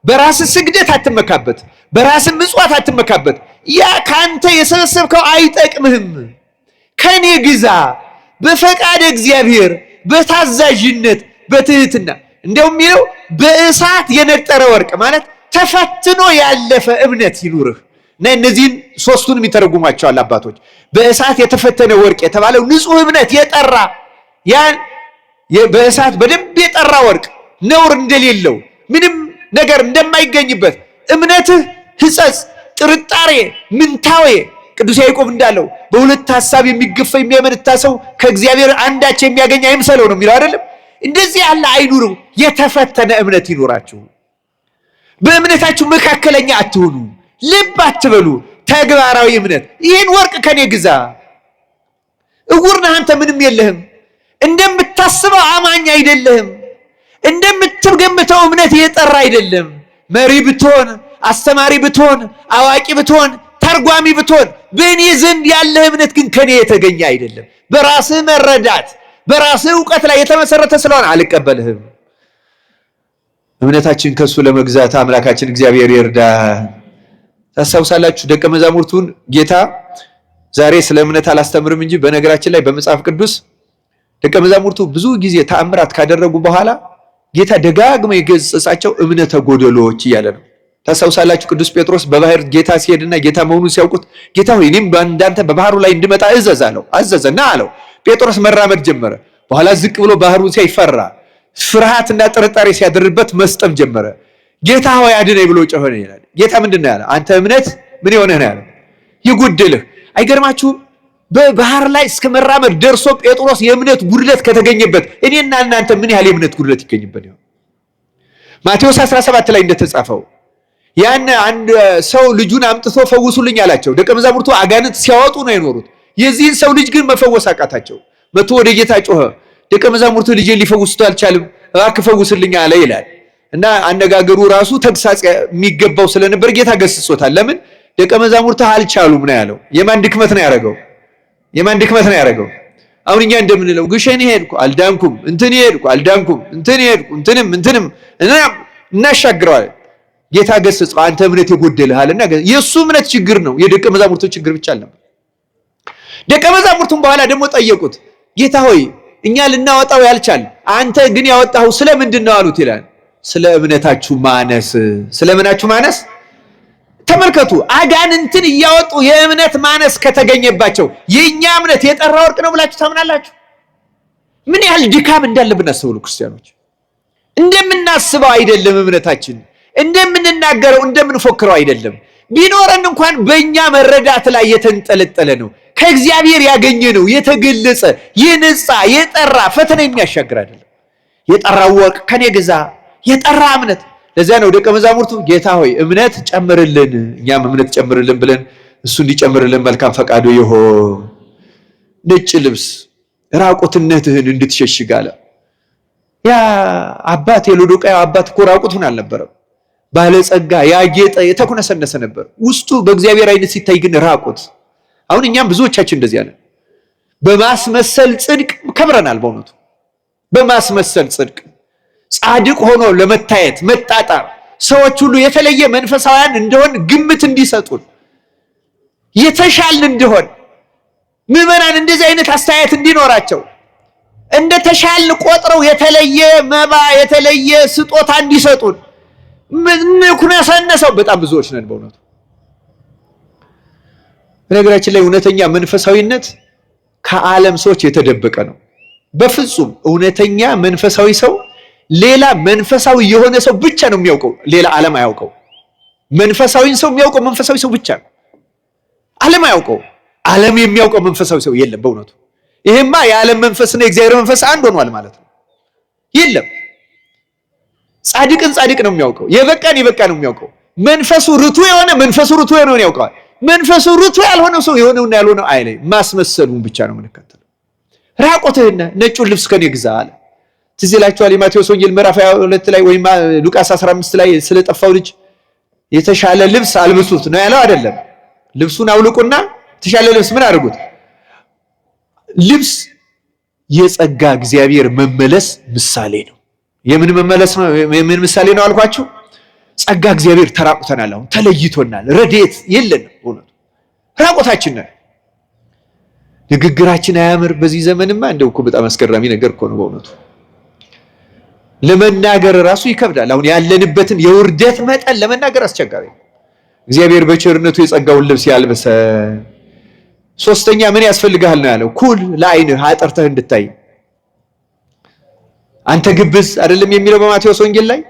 በራስህ ስግደት አትመካበት፣ በራስህ ምጽዋት አትመካበት። ያ ካንተ የሰበሰብከው አይጠቅምህም። ከኔ ግዛ በፈቃድ እግዚአብሔር በታዛዥነት በትህትና። እንደውም የሚለው በእሳት የነጠረ ወርቅ ማለት ተፈትኖ ያለፈ እምነት ይኑርህ። እነዚህን ሶስቱን የሚተረጉሟቸዋል አባቶች። በእሳት የተፈተነ ወርቅ የተባለው ንጹህ እምነት የጠራ ያን በእሳት በደንብ የጠራ ወርቅ ነውር እንደሌለው ምንም ነገር እንደማይገኝበት እምነትህ ሕጸጽ፣ ጥርጣሬ፣ ምንታዌ ቅዱስ ያዕቆብ እንዳለው በሁለት ሐሳብ የሚገፋ የሚያመነታ ሰው ከእግዚአብሔር አንዳች የሚያገኝ አይምሰለው ነው የሚለው አይደለም። እንደዚህ ያለ አይኑርው። የተፈተነ እምነት ይኑራችሁ። በእምነታችሁ መካከለኛ አትሆኑ፣ ልብ አትበሉ። ተግባራዊ እምነት። ይህን ወርቅ ከኔ ግዛ። እውር ነህ አንተ፣ ምንም የለህም። እንደምታስበው አማኝ አይደለህም። እንደምትገምተው እምነት የጠራ አይደለም። መሪ ብትሆን፣ አስተማሪ ብትሆን፣ አዋቂ ብትሆን፣ ተርጓሚ ብትሆን፣ በእኔ ዘንድ ያለህ እምነት ግን ከኔ የተገኘ አይደለም። በራስህ መረዳት በራስህ ዕውቀት ላይ የተመሰረተ ስለሆነ አልቀበልህም። እምነታችን ከሱ ለመግዛት አምላካችን እግዚአብሔር ይርዳ። ታስታውሳላችሁ ደቀ መዛሙርቱን ጌታ ዛሬ ስለ እምነት አላስተምርም እንጂ በነገራችን ላይ በመጽሐፍ ቅዱስ ደቀ መዛሙርቱ ብዙ ጊዜ ተአምራት ካደረጉ በኋላ ጌታ ደጋግሞ የገሰጻቸው እምነተ ጎደሎች እያለ ነው። ታስታውሳላችሁ ቅዱስ ጴጥሮስ በባህር ጌታ ሲሄድና ጌታ መሆኑን ሲያውቁት ጌታ ሆይ እኔም እንዳንተ በባህሩ ላይ እንድመጣ እዘዝ አለው። አዘዘና አለው። ጴጥሮስ መራመድ ጀመረ። በኋላ ዝቅ ብሎ ባህሩን ሲያይፈራ ፍርሃትና ጥርጣሬ ሲያደርበት መስጠም ጀመረ። ጌታ ሆይ አድነኝ ብሎ ጮኸ ይላል። ጌታ ምንድነው ያለ? አንተ እምነት ምን የሆነህ ነው ያለ? ይጉድልህ። አይገርማችሁም? በባህር ላይ እስከ መራመድ ደርሶ ጴጥሮስ የእምነት ጉድለት ከተገኘበት እኔና እናንተ ምን ያህል የእምነት ጉድለት ይገኝበት ይሆን? ማቴዎስ 17 ላይ እንደተጻፈው ያን አንድ ሰው ልጁን አምጥቶ ፈውሱልኝ አላቸው። ደቀ መዛሙርቱ አጋንንት ሲያወጡ ነው የኖሩት። የዚህን ሰው ልጅ ግን መፈወስ አቃታቸው። መጥቶ ወደ ጌታ ጮኸ። ደቀ መዛሙርቱ ልጄን ሊፈውሱት አልቻለም፣ እባክህ ፈውስልኝ አለ ይላል። እና አነጋገሩ ራሱ ተግሳጽ የሚገባው ስለነበር ጌታ ገስጾታል። ለምን? ደቀ መዛሙርቱ አልቻሉም ነው ያለው። የማን ድክመት ነው ያደረገው? የማን ድክመት ነው ያደረገው? አሁን እኛ እንደምንለው ግሸን ሄድኩ አልዳንኩም፣ እንትን ሄድኩ አልዳንኩም፣ እንትን ሄድኩ እንትንም እናሻግረዋለን። ጌታ ገስጸው አንተ እምነት የጎደልሃልና የእሱ እምነት ችግር ነው፣ የደቀ መዛሙርቱ ችግር ብቻ አልነበር። ደቀ መዛሙርቱም በኋላ ደግሞ ጠየቁት፣ ጌታ ሆይ እኛ ልናወጣው ያልቻል አንተ ግን ያወጣው ስለምንድን ነው አሉት ይላል። ስለ እምነታችሁ ማነስ። ስለ እምነታችሁ ማነስ። ተመልከቱ፣ አጋንንትን እያወጡ የእምነት ማነስ ከተገኘባቸው የኛ እምነት የጠራ ወርቅ ነው ብላችሁ ታምናላችሁ? ምን ያህል ድካም እንዳለብን አስቡ ክርስቲያኖች። እንደምናስበው አይደለም እምነታችን፣ እንደምንናገረው እንደምንፎክረው አይደለም። ቢኖረን እንኳን በእኛ መረዳት ላይ የተንጠለጠለ ነው። ከእግዚአብሔር ያገኘ ነው፣ የተገለጸ የነጻ የጠራ ፈተና የሚያሻግር አይደለም። የጠራው ወርቅ ከኔ ግዛ። የጠራ እምነት ለዚያ ነው ደቀ መዛሙርቱ ጌታ ሆይ እምነት ጨምርልን፣ እኛም እምነት ጨምርልን ብለን እሱ እንዲጨምርልን መልካም ፈቃዱ ይሁን። ነጭ ልብስ ራቁትነትህን እንድትሸሽግ አለ። ያ አባት የሎዶቅያው አባት እኮ ራቁቱን አልነበረም። ባለጸጋ ያጌጠ የተኮነሰነሰ ነበር። ውስጡ በእግዚአብሔር አይነት ሲታይ ግን ራቁት። አሁን እኛም ብዙዎቻችን እንደዚህ አለን። በማስመሰል ጽድቅ ከብረናል። በእውነቱ በማስመሰል ጽድቅ ጻድቅ ሆኖ ለመታየት መጣጣር፣ ሰዎች ሁሉ የተለየ መንፈሳውያን እንደሆን ግምት እንዲሰጡን፣ የተሻልን እንደሆን ምዕመናን እንደዚህ አይነት አስተያየት እንዲኖራቸው እንደ ተሻልን ቆጥረው የተለየ መባ የተለየ ስጦታ እንዲሰጡን ምንኩነሰነሰው በጣም ብዙዎች ነን በእውነቱ። በነገራችን ላይ እውነተኛ መንፈሳዊነት ከዓለም ሰዎች የተደበቀ ነው። በፍጹም እውነተኛ መንፈሳዊ ሰው ሌላ መንፈሳዊ የሆነ ሰው ብቻ ነው የሚያውቀው፣ ሌላ ዓለም አያውቀው። መንፈሳዊን ሰው የሚያውቀው መንፈሳዊ ሰው ብቻ ነው። ዓለም አያውቀው። ዓለም የሚያውቀው መንፈሳዊ ሰው የለም በእውነቱ። ይሄማ የዓለም መንፈስና የእግዚአብሔር መንፈስ አንድ ሆኗል ማለት ነው። የለም። ጻድቅን ጻድቅ ነው የሚያውቀው፣ የበቃን የበቃ ነው የሚያውቀው። መንፈሱ ርቱ የሆነ መንፈሱ ርቱ የሆነውን ያውቀዋል። መንፈሱ ርቱ ያልሆነው ሰው የሆነውና ያልሆነው አይለይ። ማስመሰሉን ብቻ ነው የምንከተለው። ራቁትህን ነጩን ልብስ ከኔ ግዛ አለ። ትዝ ይላችኋል የማቴዎስ ወንጌል ምዕራፍ 22 ላይ ወይም ሉቃስ 15 ላይ ስለጠፋው ልጅ የተሻለ ልብስ አልብሱት ነው ያለው አይደለም? ልብሱን አውልቁና የተሻለ ልብስ ምን አድርጉት? ልብስ የጸጋ እግዚአብሔር መመለስ ምሳሌ ነው። የምን መመለስ ነው? የምን ምሳሌ ነው አልኳችሁ? ጸጋ እግዚአብሔር ተራቁተናል። አሁን ተለይቶናል። ረድኤት የለንም። እውነቱ ራቁታችን ነን። ንግግራችን አያምር። በዚህ ዘመንማ እንደው እኮ በጣም አስገራሚ ነገር እኮ ነው በእውነቱ። ለመናገር ራሱ ይከብዳል። አሁን ያለንበትን የውርደት መጠን ለመናገር አስቸጋሪ ነው። እግዚአብሔር በቸርነቱ የጸጋውን ልብስ ያልበሰ። ሶስተኛ ምን ያስፈልጋል ነው ያለው? ኩል ለዓይንህ አጥርተህ እንድታይ። አንተ ግብዝ አይደለም የሚለው በማቴዎስ ወንጌል ላይ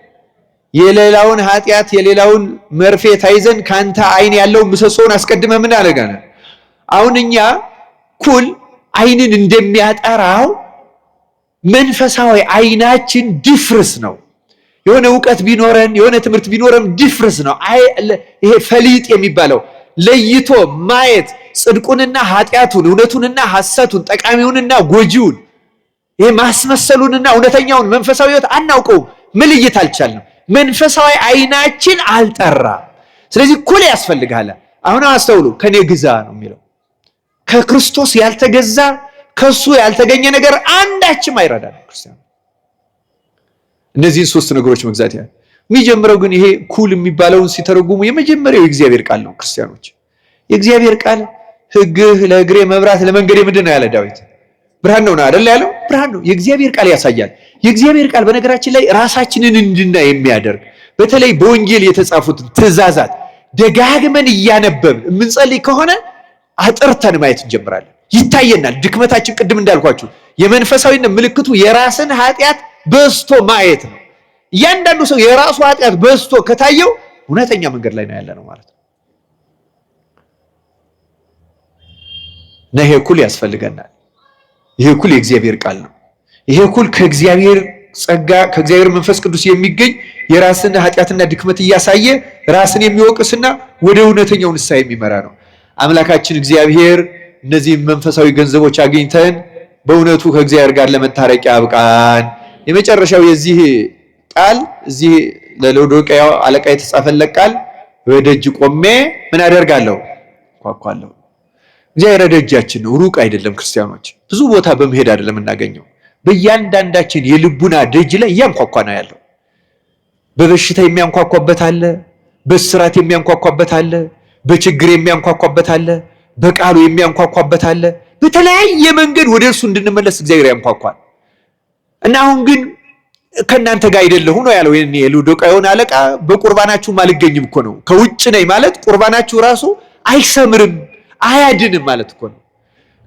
የሌላውን ኃጢአት የሌላውን መርፌ ታይዘን ካንተ ዓይን ያለው ምሰሶውን አስቀድመ ምን አደረጋነ? አሁን እኛ ኩል ዓይንን እንደሚያጠራው መንፈሳዊ ዓይናችን ድፍርስ ነው። የሆነ ዕውቀት ቢኖረን የሆነ ትምህርት ቢኖረን ድፍርስ ነው። ይሄ ፈሊጥ የሚባለው ለይቶ ማየት ጽድቁንና ኃጢአቱን እውነቱንና ሐሰቱን ጠቃሚውንና ጎጂውን ይሄ ማስመሰሉንና እውነተኛውን መንፈሳዊ ሕይወት አናውቀው። መለየት አልቻልንም። መንፈሳዊ ዓይናችን አልጠራ። ስለዚህ ኩል ያስፈልጋል። አሁን አስተውሉ። ከኔ ግዛ ነው የሚለው። ከክርስቶስ ያልተገዛ ከሱ ያልተገኘ ነገር አንዳችም አይረዳም ክርስቲያን። እነዚህን ሶስት ነገሮች መግዛት ያለ የሚጀምረው ግን ይሄ ኩል የሚባለውን ሲተረጉሙ የመጀመሪያው የእግዚአብሔር ቃል ነው። ክርስቲያኖች የእግዚአብሔር ቃል ሕግህ ለእግሬ መብራት ለመንገዴ ምንድን ነው ያለ ዳዊት? ብርሃን ነው አይደል ያለው? ብርሃን ነው። የእግዚአብሔር ቃል ያሳያል። የእግዚአብሔር ቃል በነገራችን ላይ ራሳችንን እንድናይ የሚያደርግ በተለይ በወንጌል የተጻፉትን ትእዛዛት ደጋግመን እያነበብን የምንጸልይ ከሆነ አጥርተን ማየት እንጀምራለን። ይታየናል ድክመታችን። ቅድም እንዳልኳችሁ የመንፈሳዊነት ምልክቱ የራስን ኃጢአት በዝቶ ማየት ነው። እያንዳንዱ ሰው የራሱ ኃጢአት በዝቶ ከታየው እውነተኛ መንገድ ላይ ነው ያለ ነው ማለት ነው። እና ይሄ ኩል ያስፈልገናል። ይሄ ኩል የእግዚአብሔር ቃል ነው። ይሄ ኩል ከእግዚአብሔር ጸጋ ከእግዚአብሔር መንፈስ ቅዱስ የሚገኝ የራስን ኃጢአትና ድክመት እያሳየ ራስን የሚወቅስና ወደ እውነተኛው ንስሐ የሚመራ ነው። አምላካችን እግዚአብሔር እነዚህ መንፈሳዊ ገንዘቦች አግኝተን በእውነቱ ከእግዚአብሔር ጋር ለመታረቅ ያብቃን። የመጨረሻው የዚህ ቃል እዚህ ለሎዶቅያው አለቃ የተጻፈለት ቃል በደጅ ቆሜ ምን አደርጋለሁ? ኳኳለሁ። እግዚአብሔር ደጃችን ነው፣ ሩቅ አይደለም። ክርስቲያኖች ብዙ ቦታ በመሄድ አይደለም እናገኘው። በእያንዳንዳችን የልቡና ደጅ ላይ እያንኳኳ ነው ያለው። በበሽታ የሚያንኳኳበት አለ፣ በስራት የሚያንኳኳበት አለ፣ በችግር የሚያንኳኳበት አለ፣ በቃሉ የሚያንኳኳበት አለ። በተለያየ መንገድ ወደ እርሱ እንድንመለስ እግዚአብሔር ያንኳኳል። እና አሁን ግን ከእናንተ ጋር አይደለሁ ነው ያለው። የሎዶቅያውን አለቃ በቁርባናችሁም አልገኝም እኮ ነው። ከውጭ ነኝ ማለት ቁርባናችሁ ራሱ አይሰምርም አያድንም ማለት እኮ ነው።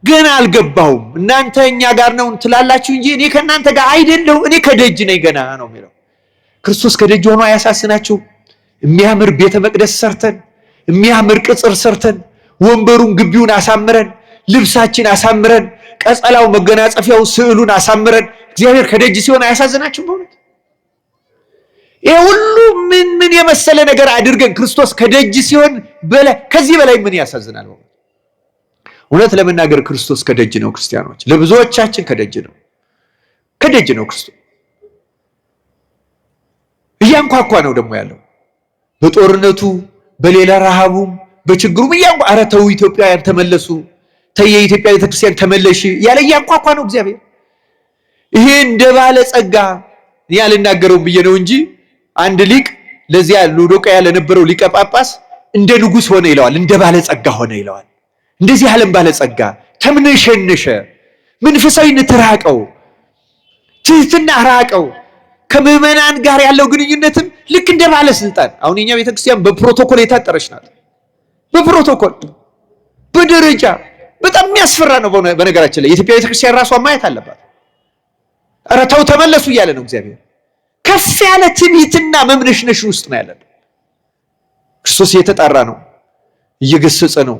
ገና አልገባሁም፣ እናንተ እኛ ጋር ነው ትላላችሁ እንጂ እኔ ከእናንተ ጋር አይደለሁ፣ እኔ ከደጅ ነኝ ገና ነው የሚለው። ክርስቶስ ከደጅ ሆኖ አያሳስናችሁ? የሚያምር ቤተ መቅደስ ሰርተን የሚያምር ቅጽር ሰርተን ወንበሩን ግቢውን አሳምረን ልብሳችን አሳምረን ቀጸላው መገናጸፊያው ስዕሉን አሳምረን እግዚአብሔር ከደጅ ሲሆን አያሳዝናችሁም? በእውነት ይሄ ሁሉ ምን የመሰለ ነገር አድርገን ክርስቶስ ከደጅ ሲሆን ከዚህ በላይ ምን ያሳዝናል? እውነት ለመናገር ክርስቶስ ከደጅ ነው። ክርስቲያኖች ለብዙዎቻችን ከደጅ ነው ክርስቶስ። እያንኳኳ ነው ደግሞ ያለው በጦርነቱ በሌላ ረሃቡም በችግሩም ኧረ ተው ኢትዮጵያውያን ተመለሱ፣ የኢትዮጵያ ቤተክርስቲያን ተመለሽ ያለ እያንኳኳ ነው እግዚአብሔር። ይሄ እንደ ባለጸጋ ያልናገረው ብዬ ነው እንጂ አንድ ሊቅ ለዚያ ሎዶቅያ ለነበረው ሊቀ ጳጳስ እንደ ንጉሥ ሆነ ይለዋል፣ እንደ ባለጸጋ ሆነ ይለዋል። እንደዚህ ዓለም ባለጸጋ ተምነሸነሸ፣ መንፈሳዊነት ራቀው፣ ትህትና ራቀው፣ ከምዕመናን ጋር ያለው ግንኙነትም ልክ እንደ ባለስልጣን። አሁን የኛ ቤተክርስቲያን በፕሮቶኮል የታጠረች ናት። በፕሮቶኮል በደረጃ በጣም የሚያስፈራ ነው። በነገራችን ላይ የኢትዮጵያ ቤተክርስቲያን ራሷን ማየት አለባት። ኧረ ተው ተመለሱ እያለ ነው እግዚአብሔር። ከፍ ያለ ትዕቢትና መምነሽነሽ ውስጥ ነው ያለን። ክርስቶስ እየተጣራ ነው፣ እየገሰጸ ነው፣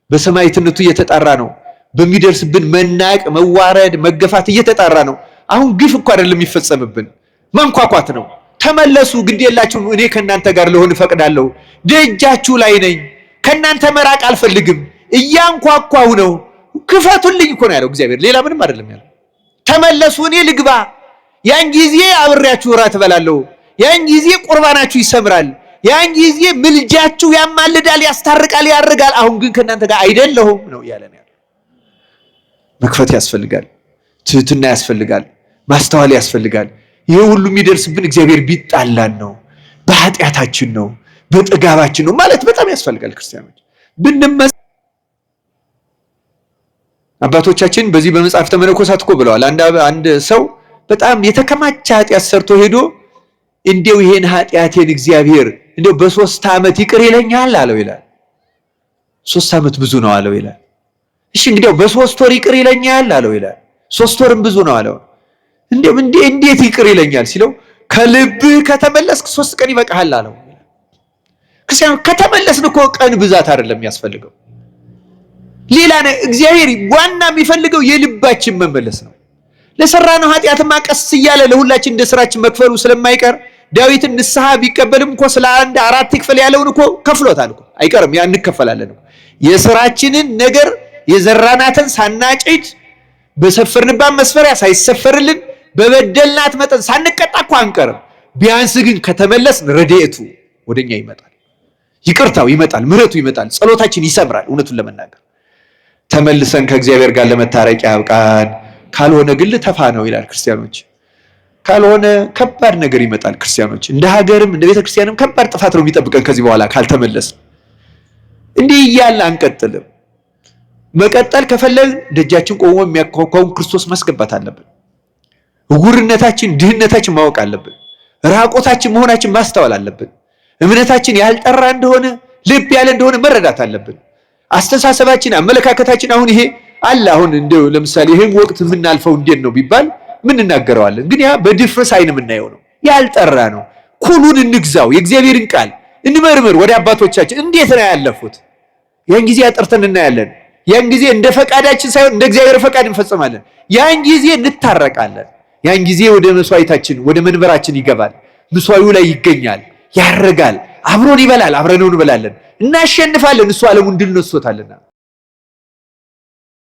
በሰማዕትነቱ እየተጣራ ነው፣ በሚደርስብን መናቅ፣ መዋረድ፣ መገፋት እየተጣራ ነው። አሁን ግፍ እኮ አይደለም የሚፈጸምብን፣ ማንኳኳት ነው። ተመለሱ፣ ግድ የላችሁም፣ እኔ ከእናንተ ጋር ልሆን እፈቅዳለሁ፣ ደጃችሁ ላይ ነኝ፣ ከእናንተ መራቅ አልፈልግም፣ እያንኳኳው ነው፣ ክፈቱልኝ እኮ ነው ያለው እግዚአብሔር። ሌላ ምንም አይደለም ያለው። ተመለሱ፣ እኔ ልግባ፣ ያን ጊዜ አብሬያችሁ እራት እበላለሁ፣ ያን ጊዜ ቁርባናችሁ ይሰምራል፣ ያን ጊዜ ምልጃችሁ ያማልዳል፣ ያስታርቃል፣ ያርጋል። አሁን ግን ከእናንተ ጋር አይደለሁም ነው ያለን። መክፈት ያስፈልጋል፣ ትህትና ያስፈልጋል፣ ማስተዋል ያስፈልጋል። ይሄ ሁሉ የሚደርስብን እግዚአብሔር ቢጣላን ነው፣ በኃጢአታችን ነው፣ በጥጋባችን ነው ማለት በጣም ያስፈልጋል። ክርስቲያኖች አባቶቻችን በዚህ በመጽሐፍተ መነኮሳት እኮ ብለዋል። አንድ ሰው በጣም የተከማቸ ኃጢአት ሰርቶ ሄዶ እንዴው ይሄን ኃጢአቴን እግዚአብሔር እንዴው በ3 ዓመት ይቅር ይለኛል አለው ይላል። 3 ዓመት ብዙ ነው አለው ይላል። እሺ እንግዲያው በ3 ወር ይቅር ይለኛል አለው ይላል። 3 ወርም ብዙ ነው አለው። እንዴት ይቅር ይለኛል ሲለው ከልብህ ከተመለስክ 3 ቀን ይበቃሃል አለው። ክርስቲያን ከተመለስን እኮ ቀን ብዛት አይደለም የሚያስፈልገው። ሌላ ነው እግዚአብሔር ዋና የሚፈልገው የልባችን መመለስ ነው። ለሰራነው ኃጢአትማ ቀስ እያለ ለሁላችን እንደ ስራችን መክፈሉ ስለማይቀር ዳዊትን ንስሐ ቢቀበልም እኮ ስለ 1/4 ይክፈል ያለውን እኮ ከፍሎታል እኮ አይቀርም። ያ እንከፈላለን እኮ የስራችንን ነገር የዘራናትን ሳናጭድ በሰፈርንባት መስፈሪያ ሳይሰፈርልን በበደልናት መጠን ሳንቀጣ እኮ አንቀርም። ቢያንስ ግን ከተመለስን ረድኤቱ ወደኛ ይመጣል፣ ይቅርታው ይመጣል፣ ምሕረቱ ይመጣል፣ ጸሎታችን ይሰምራል። እውነቱን ለመናገር ተመልሰን ከእግዚአብሔር ጋር ለመታረቅ ያብቃን። ካልሆነ ግን ልተፋ ነው ይላል ክርስቲያኖች። ካልሆነ ከባድ ነገር ይመጣል ክርስቲያኖች። እንደ ሀገርም እንደ ቤተክርስቲያንም ከባድ ጥፋት ነው የሚጠብቀን ከዚህ በኋላ ካልተመለስን። እንዲህ እያለ አንቀጥልም። መቀጠል ከፈለግን ደጃችን ቆሞ የሚያኳኳውን ክርስቶስ ማስገባት አለብን። ዕውርነታችን፣ ድህነታችን ማወቅ አለብን። ራቆታችን መሆናችን ማስተዋል አለብን። እምነታችን ያልጠራ እንደሆነ ልብ ያለ እንደሆነ መረዳት አለብን። አስተሳሰባችን፣ አመለካከታችን አሁን ይሄ አለ። አሁን እንደው ለምሳሌ ይሄን ወቅት የምናልፈው እንዴት ነው ቢባል ምን እናገረዋለን? ግን ያ በድፍረስ አይን የምናየው ነው፣ ያልጠራ ነው። ኩሉን እንግዛው፣ የእግዚአብሔርን ቃል እንመርምር። ወደ አባቶቻችን እንዴት ነው ያለፉት? ያን ጊዜ አጥርተን እናያለን። ያን ጊዜ እንደ ፈቃዳችን ሳይሆን እንደ እግዚአብሔር ፈቃድ እንፈጽማለን። ያን ጊዜ እንታረቃለን። ያን ጊዜ ወደ መስዋዕታችን ወደ መንበራችን ይገባል። መስዋዕቱ ላይ ይገኛል፣ ያረጋል፣ አብሮን ይበላል፣ አብረነው እንበላለን፣ እናሸንፋለን። እሱ ዓለሙን ድል ነስቶታልና